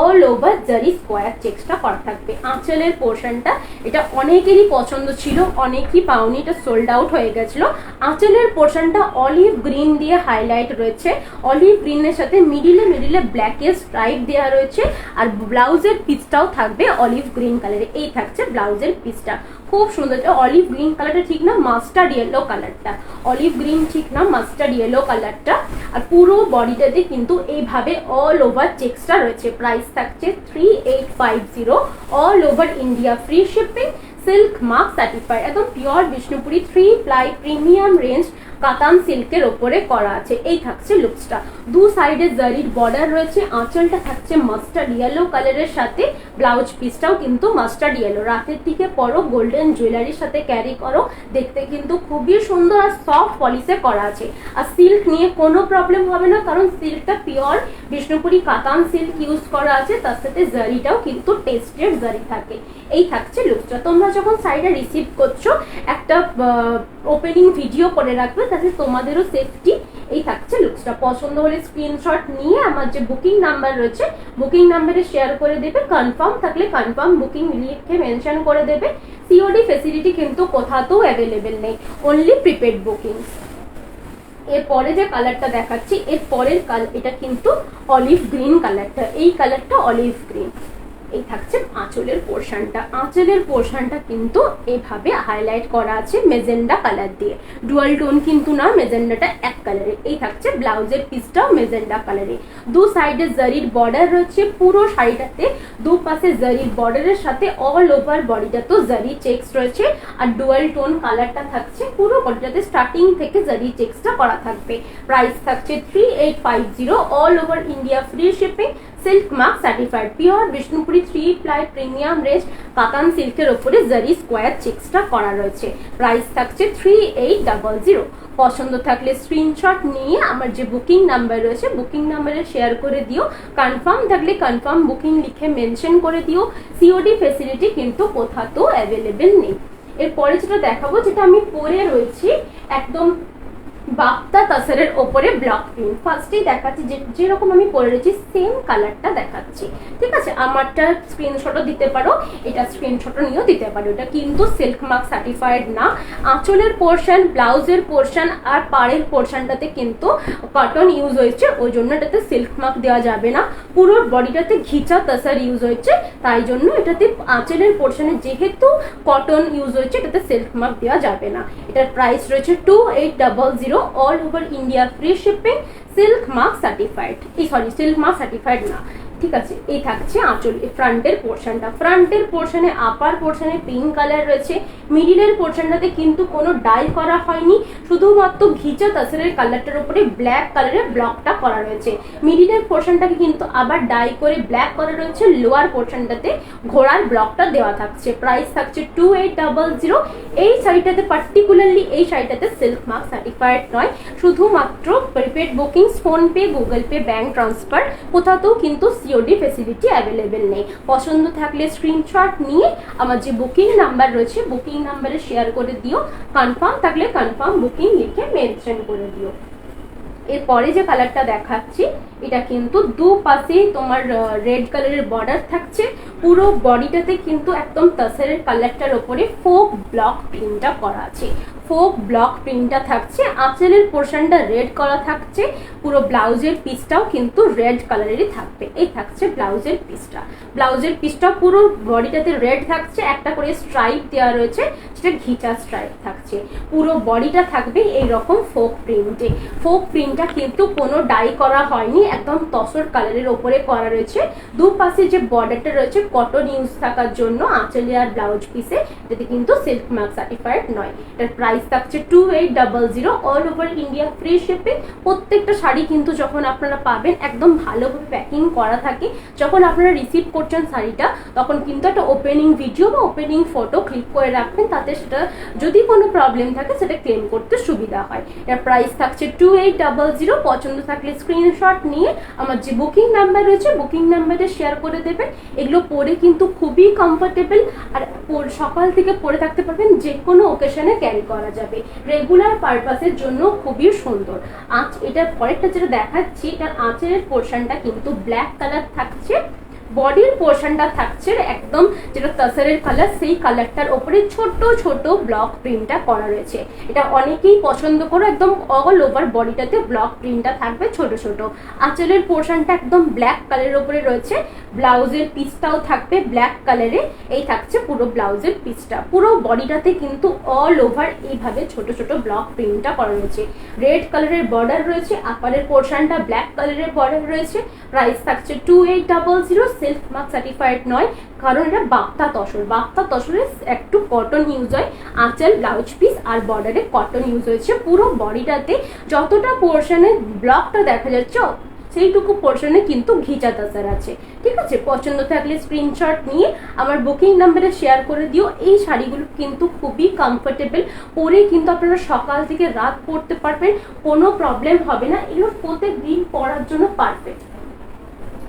অল ওভার জারি স্কোয়ার চেক্সটা করা থাকবে। আঁচলের পোর্শনটা এটা অনেকেরই পছন্দ ছিল, অনেকেই পাওনি, এটা সোল্ড আউট হয়ে গেছিল। আঁচলের পোর্শনটা অলিভ গ্রিন দিয়ে হাইলাইট রয়েছে, অলিভ গ্রিনের সাথে মিডিলে ব্ল্যাকের স্ট্রাইপ দেওয়া রয়েছে, আর ব্লাউজের পিসটাও থাকবে অলিভ গ্রিন কালারে। এই থাকছে ব্লাউজের পিসটা, খুব সুন্দর। অলিভ গ্রিন কালারটা ঠিক না, মাস্টার্ড ইয়েলো কালারটা, অলিভ গ্রিন ঠিক না, মাস্টার্ড ইয়েলো কালারটা। আর পুরো বডিটাতে কিন্তু এইভাবে অল ওভার চেক্সটা রয়েছে। প্রাইস থাকছে 3850 all over India, free shipping, silk mark certified, একদম pure Bishnupuri 3 ply premium range katan সিল্কের ওপরে করা আছে। এই থাকছে লুকসটা, দু সাইডে জারির বর্ডার রয়েছে, আঁচলটা থাকছে মাস্টার্ড ইয়েলো কালারের সাথে, ব্লাউজ পিসটাও কিন্তু মাস্টার্ড ইয়েলো। রাতের দিকে পরো, গোল্ডেন জুয়েলারির সাথে ক্যারি করো, দেখতে কিন্তু খুবই সুন্দর আর সফট পলিশে করা আছে। আর সিল্ক নিয়ে কোনো প্রবলেম হবে না, কারণ সিল্কটা পিওর বিষ্ণুপুরি কাতান সিল্ক ইউজ করা আছে, তার সাথে জারিটাও কিন্তু টেস্টেড জারি থাকে। এই থাকছে লুকসটা। তোমরা যখন শাড়িটা রিসিভ করছো একটা ওপেনিং ভিডিও করে রাখবে, তাতে তোমাদেরও সেফটি। এই থাকছে লুকসটা। পছন্দ হলে স্ক্রিনশট নিয়ে আমার যে বুকিং নাম্বার রয়েছে বুকিং নাম্বারে শেয়ার করে দেবে, কনফার্ম থাকলে কনফার্ম বুকিং লিখে মেনশন করে দেবে। সিওডি ফেসিলিটি কিন্তু কোথাতেও অ্যাভেলেবেল নেই, অনলি প্রিপেড বুকিং। এরপরে যে কালারটা দেখাচ্ছি, এর পরের এটা কিন্তু অলিভ গ্রিন কালারটা, এই কালারটা অলিভ গ্রিন। এই থাকছে আঁচলের পোর্শনটা, আঁচলের পোর্শনটা কিন্তু এইভাবে হাইলাইট করা আছে মেজেন্ডা কালার দিয়ে, ডুয়াল টোন কিন্তু না, মেজেন্ডাটা এক কালারে। এই থাকছে ব্লাউজের পিসটাও মেজেন্ডা কালারে, দু সাইডে জারির বর্ডার রয়েছে, পুরো শাড়িটাতে দুপাশে জারির বর্ডারের সাথে অল ওভার বডিটাতেও জারি চেক্স রয়েছে, আর ডুয়াল টোন কালারটা থাকছে, পুরো বডিটাতে স্টার্টিং থেকে জারি চেক্সটা করা থাকবে। প্রাইস থাকছে 3850 all over India, free shipping, silk mark certified pure Bishnupuri 3 ply premium range katan সিল্কের ওপরে জারি স্কোয়ার চেক্সটা করা রয়েছে। প্রাইস থাকছে 3800। পছন্দ থাকলে স্ক্রিনশট নিয়ে আমার যে বুকিং নাম্বার রয়েছে বুকিং নাম্বারে শেয়ার করে দিও। কনফার্ম থাকলে কনফার্ম বুকিং লিখে মেনশন করে দিও। সিওডি ফেসিলিটি কিন্তু কোথাও অ্যাভেলেবেল নেই। এরপরে যেটা দেখাবো, যেটা আমি পরে রয়েছি একদম বাপ্তা তাসারের ওপরে ব্লক প্রিন্ট। ফার্স্টেই দেখাচ্ছি যেরকম আমি পরে রয়েছি সেম কালারটা দেখাচ্ছি, ঠিক আছে? আমারটা স্ক্রিনশটও দিতে পারো, এটা স্ক্রিনশটও নিয়েও দিতে পারো। এটা কিন্তু সিল্ক মার্ক সার্টিফাইড না। আঁচলের পোর্শন, ব্লাউজের পোর্শন আর পাড়ের পোর্শনটাতে কিন্তু কটন ইউজ হয়েছে, ওই জন্য এটাতে সিল্ক মার্ক দেওয়া যাবে না। পুরো বডিটাতে ঘিচা তাসার ইউজ হয়েছে, তাই জন্য এটাতে আঁচলের পোর্শনে যেহেতু কটন ইউজ হয়েছে এটাতে সিল্ক মার্ক দেওয়া যাবে না। এটার প্রাইস রয়েছে 2800, all over India free shipping, silk mark certified. Silk mark certified না, ঠিক আছে? এই থাকছে আঁচল ফ্রন্টের পোর্শনটা। ফ্রন্টের পোর্শনে আপার পোর্শনে পিঙ্ক কালার রয়েছে, মিডিলের পোর্শনটাতে কিন্তু কোনো ডাই করা হয়নি, শুধুমাত্র ঘিচা তাসরের কালারটার উপরে ব্ল্যাক কালারের ব্লকটা করা রয়েছে। মিডিলের পোর্শনটাকে কিন্তু আবার ডাই করে ব্ল্যাক করা রয়েছে, লোয়ার পোর্শনটাতে ঘোড়ার ব্লকটা দেওয়া থাকছে। প্রাইস থাকছে 2800। এই শাড়িটাতে পার্টিকুলারলি এই শাড়িটাতে সিল্ক মার্ক সার্টিফাইড নয়, শুধুমাত্র prepaid bookings, PhonePe, Google Pay, bank transfer, কোথাও কিন্তু সিওডি ফেসিলিটি অ্যাভেলেবেল নেই। পছন্দ থাকলে স্ক্রিনশট নিয়ে আমার যে বুকিং নাম্বার রয়েছে বুকিং নাম্বারে শেয়ার করে দিও। কনফার্ম থাকলে কনফার্ম বুকিং লিখে মেনশন করে দিও। এরপরে যে কালারটা দেখাচ্ছি এটা কিন্তু দুপাশেই তোমার রেড কালারের বর্ডার থাকছে, পুরো বডিটাতে কিন্তু একদম তাসারের কালারটার ওপরে ফোক ব্লক প্রিন্টটা করা আছে। ফোক ব্লক প্রিন্টটা থাকছে, আঁচলের পোর্শনটা রেড করা থাকছে, পুরো ব্লাউজের পিসটাও কিন্তু রেড কালারেরই থাকবে। এই থাকছে ব্লাউজের পিসটা। ব্লাউজের পিসটা পুরো বডিটাতে রেড থাকছে, একটা করে স্ট্রাইপ দেওয়া রয়েছে, সেটা ঘিচা স্ট্রাইপ থাকছে। পুরো বডিটা থাকবে এইরকম ফোক প্রিন্টে। ফোক প্রিন্টটা কিন্তু কোনো ডাই করা হয়নি, একদম তসর কালারের ওপরে করা রয়েছে। দুপাশে যে বর্ডারটা রয়েছে কটন ইউজ থাকার জন্য আঁচলে আর ব্লাউজ পিসে, এটাতে কিন্তু সিল্ক মার্ক সার্টিফাইড নয়। এটার প্রাইস থাকছে 2800, all over India free shipping. প্রত্যেকটা শাড়ি কিন্তু যখন আপনারা পাবেন একদম ভালোভাবে প্যাকিং করা থাকে। যখন আপনারা রিসিভ করছেন শাড়িটা তখন কিন্তু একটা ওপেনিং ভিডিও বা ওপেনিং ফটো ক্লিক করে রাখবেন, তাতে সেটা যদি কোনো প্রবলেম থাকে সেটা ক্লেম করতে সুবিধা হয়। এর প্রাইস থাকছে 2800। পছন্দ থাকলে স্ক্রিনশট নিয়ে আমার যে বুকিং নাম্বার রয়েছে বুকিং নাম্বারে শেয়ার করে দেবেন। এগুলো পরে কিন্তু খুবই কমফোর্টেবল, আর সকাল থেকে পরে থাকতে পারবেন, যে কোনো ওকেশনে ক্যারি করা যাবে, রেগুলার পারপাসের জন্য খুবই সুন্দর। এটার পরেরটা যেটা দেখাচ্ছি এটার আঁচলের পোর্শনটা কিন্তু ব্ল্যাক কালার থাকছে, বডির পোর্শনটা থাকছে একদম যেটা তাসারের কালার, সেই কালারটার ওপরে ছোট ছোট ব্লক প্রিন্টটা করা রয়েছে। এটা অনেকেই পছন্দ করো, একদম অল ওভার বডিটাতে ব্লক প্রিন্টটা থাকবে ছোট ছোট। আঁচলের পোর্শনটা একদম ব্ল্যাক কালারের ওপরে রয়েছে, ব্লাউজের পিসটাও থাকবে ব্ল্যাক কালারে। এই থাকছে পুরো ব্লাউজের পিসটা। পুরো বডিটাতে কিন্তু অল ওভার এইভাবে ছোট ছোট ব্লক প্রিন্টটা করা রয়েছে। রেড কালারের বর্ডার রয়েছে, আপারের পোর্শনটা ব্ল্যাক কালারের বর্ডার রয়েছে। প্রাইস থাকছে 2800। সিল্ক মার্ক সার্টিফাইড নয়, কারণ এটা বাপ্তা তসর। বাপ্তা তসরে একটু কটন ইউজ হয়, আঁচল, ব্লাউজ পিস আর বর্ডারে কটন ইউজ হয়েছে। পুরো বডিটাতে যতটা পোর্শনে ব্লকটা দেখা যাচ্ছে সেইটুকু পোর্শনে কিন্তু ঘিচা তাসার আছে, ঠিক আছে? পছন্দ থাকলে স্ক্রিনশট নিয়ে আমার বুকিং নাম্বারে শেয়ার করে দিও। এই শাড়িগুলো কিন্তু খুবই কমফোর্টেবল, পরে কিন্তু আপনারা সকাল থেকে রাত পরতে পারবেন, কোনো প্রবলেম হবে না। এগুলো প্রত্যেক দিন পরার জন্য পারফেক্ট।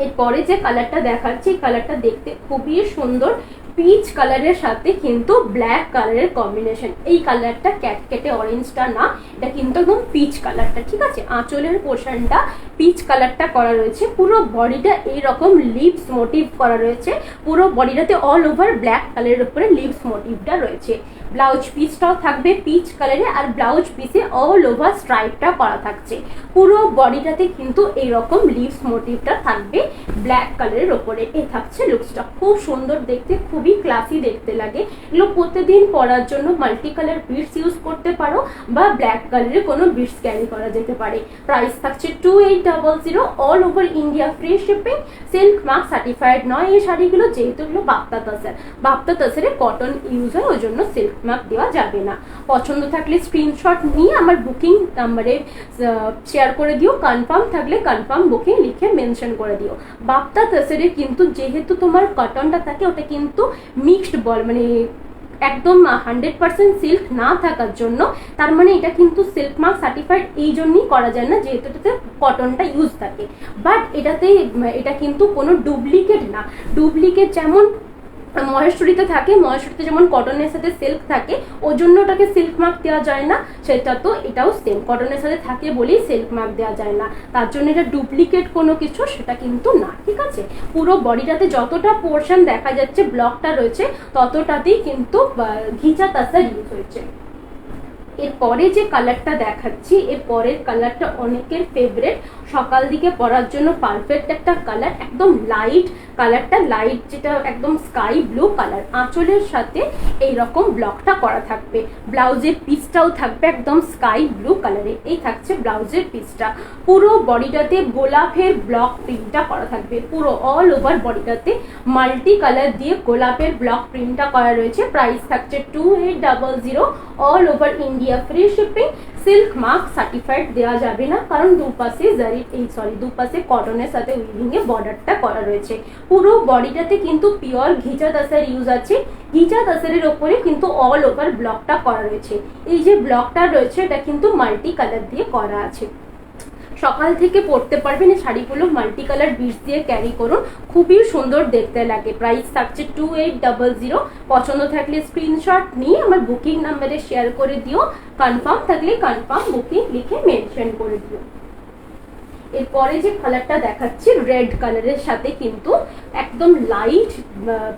এরপরে যে কালারটা দেখাচ্ছি কালারটা দেখতে খুবই সুন্দর, পিচ কালারের সাথে কিন্তু ব্ল্যাক কালারের কম্বিনেশন। এই কালারটা ক্যাটকেটে অরেঞ্জটা না, এটা কিন্তু একদম পিচ কালারটা, ঠিক আছে? আঁচলের পোর্শনটা পিচ কালারটা করা রয়েছে, পুরো বডিটা এইরকম লিভস মোটিভ করা রয়েছে। পুরো বডিটাতে অল ওভার ব্ল্যাক কালারের উপরে লিভস মোটিভটা রয়েছে। ব্লাউজ পিসটাও থাকবে পিচ কালারে, আর ব্লাউজ পিসে অল ওভার স্ট্রাইপটা করা থাকছে। পুরো বডিটাতে কিন্তু এইরকম লিভস মোটিভটা থাকবে ব্ল্যাক কালারের ওপরে। এই থাকছে লুকসটা, খুব সুন্দর দেখতে, খুব খুবই ক্লাসি দেখতে লাগে। এগুলো প্রতিদিন পরার জন্য মাল্টি কালার বিটস ইউজ করতে পারো বা ব্ল্যাক কালারের কোনো বিটস ক্যারি করা যেতে পারে। প্রাইস থাকছে 2800, all over India free shipping, silk mark certified নয় এই শাড়িগুলো, যেহেতু এগুলো বাপ্তা তাসারে কটন ইউজ হয়, ওই জন্য সিল্ক মার্ক দেওয়া যাবে না। পছন্দ থাকলে স্ক্রিনশট নিয়ে আমার বুকিং নাম্বারে শেয়ার করে দিও, কনফার্ম থাকলে কনফার্ম বুকিং লিখে মেনশন করে দিও। বাপ্তা তাসারে কিন্তু যেহেতু তোমার কটনটা থাকে ওটা কিন্তু মিক্সড মানে একদম 100% সিল্ক না থাকার জন্য, তার মানে এটা কিন্তু সিল্ক মার্ক সার্টিফাইড এই জন্যই করা যায় না যেহেতু এটাতে কটনটা ইউজ থাকে। বাট এটা কিন্তু কোনো ডুপ্লিকেট না। ডুপ্লিকেট যেমন মহেশ্বরীতে থাকে, মহেশ্বরীতে যেমন কটনের সাথে সিল্ক থাকে ওর জন্য ওটাকে সিল্ক মার্ক দেওয়া যায় না, সেটা তো এটাও সেম কটনের সাথে থাকে বলেই সিল্ক মার্ক দেওয়া যায় না। তার জন্য এটা ডুপ্লিকেট কোনো কিছু সেটা কিন্তু না, ঠিক আছে। পুরো বডিটাতে যতটা পোর্শন দেখা যাচ্ছে ব্লকটা রয়েছে ততটাতেই কিন্তু ঘিচা তাসার ইউজ হয়েছে। এরপরে যে কালারটা দেখাচ্ছি, এর পরের কালারটা অনেকের ফেভারিট, সকাল দিকে পরার জন্য পারফেক্ট একটা কালার, একদম লাইট কালারটা, লাইট যেটা একদম স্কাই ব্লু কালার। আঁচলের সাথে এই রকম ব্লকটা করা থাকবে, ব্লাউজের পিসটাও থাকবে একদম স্কাই ব্লু কালারে। এই থাকছে ব্লাউজের পিসটা, পুরো বডিটাতে গোলাপের ব্লক প্রিন্টটা করা থাকবে, পুরো অল ওভার বডিটাতে মাল্টি কালার দিয়ে গোলাপের ব্লক প্রিন্টটা করা রয়েছে। প্রাইস থাকছে 2800, all over India free shipping, silk mark certified দেওয়া যাবে না কারণ দুপাশে দুপাশে কটনের সাথে উইভিং এ বর্ডারটা করা রয়েছে। পুরো বডিটাতে কিন্তু পিওর ঘিচা তাসার ইউজ আছে, ঘিচা তাসারের ওপরে কিন্তু অল ওভার ব্লকটা করা রয়েছে। এই যে ব্লকটা রয়েছে এটা কিন্তু মাল্টি কালার দিয়ে করা আছে। সকাল থেকে পরতে পারবেন এই শাড়িগুলো, মাল্টি কালার বিটস দিয়ে ক্যারি করুন, খুবই সুন্দর দেখতে লাগে। প্রাইস থাকছে 2800, পছন্দ থাকলে স্ক্রিনশট নিয়ে আমার বুকিং নাম্বারে শেয়ার করে দিও, কনফার্ম থাকলে কনফার্ম বুকিং লিখে মেনশন করে দিও। এরপরে যে কালারটা দেখাচ্ছি রেড কালারের সাথে কিন্তু একদম লাইট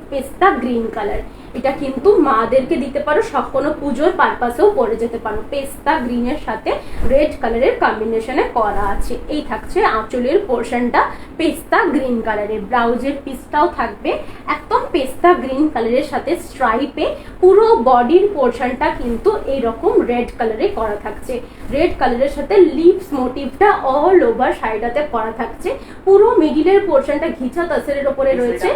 পেস্তা গ্রিন কালার, এটা কিন্তু মাদেরকে দিতে পারো, সব কোনো পুজোর পারপাসেও পরে যেতে পারো। পেস্তা গ্রিনের সাথে রেড কালারের কম্বিনেশনে করা আছে। এই থাকছে আঁচলের পোর্শনটা পেস্তা গ্রিন কালারের, ব্লাউজের পিসটাও থাকবে একদম পেস্তা গ্রিন কালারের সাথে স্ট্রাইপে, পুরো বডির পোর্শনটা কিন্তু এইরকম রেড কালারে করা থাকছে। রেড কালারের সাথে লিপস মোটিভটা অল ওভার শাড়িটাতে করা থাকছে, পুরো মিডিলের পোর্শনটা ঘিচা তাসারের ওপরে রয়েছে।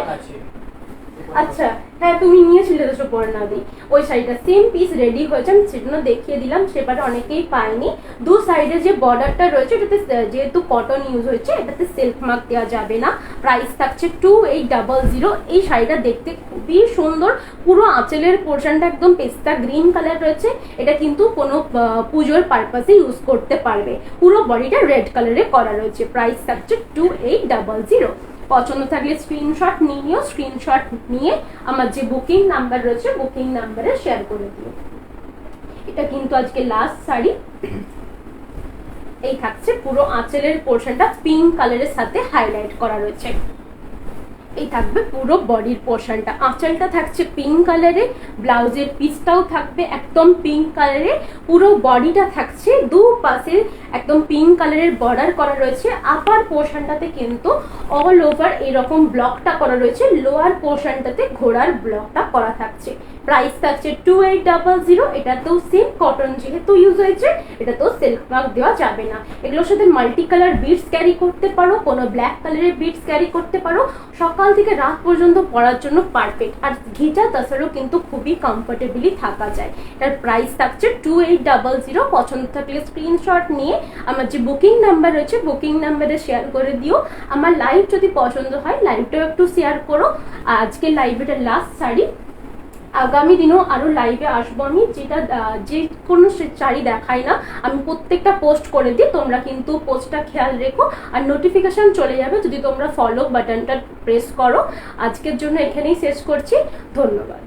আচ্ছা হ্যাঁ, তুমি নিয়েছিলে তো পরে না দিই, ওই শাড়িটা সেম পিস রেডি হয়েছে, আমি সেজন্য দেখিয়ে দিলাম, সেটা অনেকেই পায়নি। দু সাইডে যে বর্ডারটা রয়েছে এটাতে যেহেতু কটন ইউজ হয়েছে এটাতে সিল্ক মার্ক দেওয়া যাবে না। প্রাইস থাকছে 2800। এই শাড়িটা দেখতে খুবই সুন্দর, পুরো আঁচলের পোর্শনটা একদম পেস্তা গ্রিন কালার রয়েছে, এটা কিন্তু কোনো পুজোর পারপাসে ইউজ করতে পারবে। পুরো বডিটা রেড কালারে করা রয়েছে। প্রাইস থাকছে 2800। পছন্দ থাকলে স্ক্রিনশট নিও, স্ক্রিনশট নিয়ে আমার যে বুকিং নাম্বার রয়েছে বুকিং নাম্বারে শেয়ার করে দিও। এটা কিন্তু আজকে লাস্ট শাড়ি। এই থাকছে পুরো আঁচলের পোর্শনটা পিঙ্ক কালারের সাথে হাইলাইট করা রয়েছে। এই থাকবে পুরো বডির পোর্শনটা, আঁচলটা থাকছে পিঙ্ক কালারে, ব্লাউজের পিসটাও থাকবে একদম পিঙ্ক কালারে, পুরো বডিটা থাকছে দুপাশে একদম পিঙ্ক কালারের বর্ডার করা রয়েছে। আপার পোর্শনটাতে কিন্তু অল ওভার এরকম ব্লকটা করা রয়েছে, লোয়ার পোর্শনটাতে ঘোড়ার ব্লকটা করা থাকছে। প্রাইস থাকছে 2800। এটাতেও সেম কটন যেহেতু ইউজ হয়েছে এটাতেও সিল্ক মার্ক দেওয়া যাবে না। এগুলোর সাথে মাল্টি কালার বিটস ক্যারি করতে পারো, কোনো ব্ল্যাক কালারের বিটস ক্যারি করতে পারো, সকাল থেকে রাত পর্যন্ত পরার জন্য পারফেক্ট। আর ঘিচা তাসারও কিন্তু খুবই কমফোর্টেবলি থাকা যায়। এটার প্রাইস থাকছে 2800। পছন্দ থাকলে স্ক্রিনশট নিয়ে আমার যে বুকিং নাম্বার রয়েছে বুকিং নাম্বারে শেয়ার করে দিও। আমার লাইভ যদি পছন্দ হয় লাইভটাও একটু শেয়ার করো। আজকে লাইভের লাস্ট শাড়ি, আগামী দিনেও আরো লাইভে আসবো আমি, যেটা যে কোনো শাড়ি দেখাই না আমি প্রত্যেকটা পোস্ট করে দিই, তোমরা কিন্তু পোস্টটা খেয়াল রেখো আর নোটিফিকেশন চলে যাবে যদি তোমরা ফলো বাটনটা প্রেস করো। আজকের জন্য এখানেই শেষ করছি, ধন্যবাদ।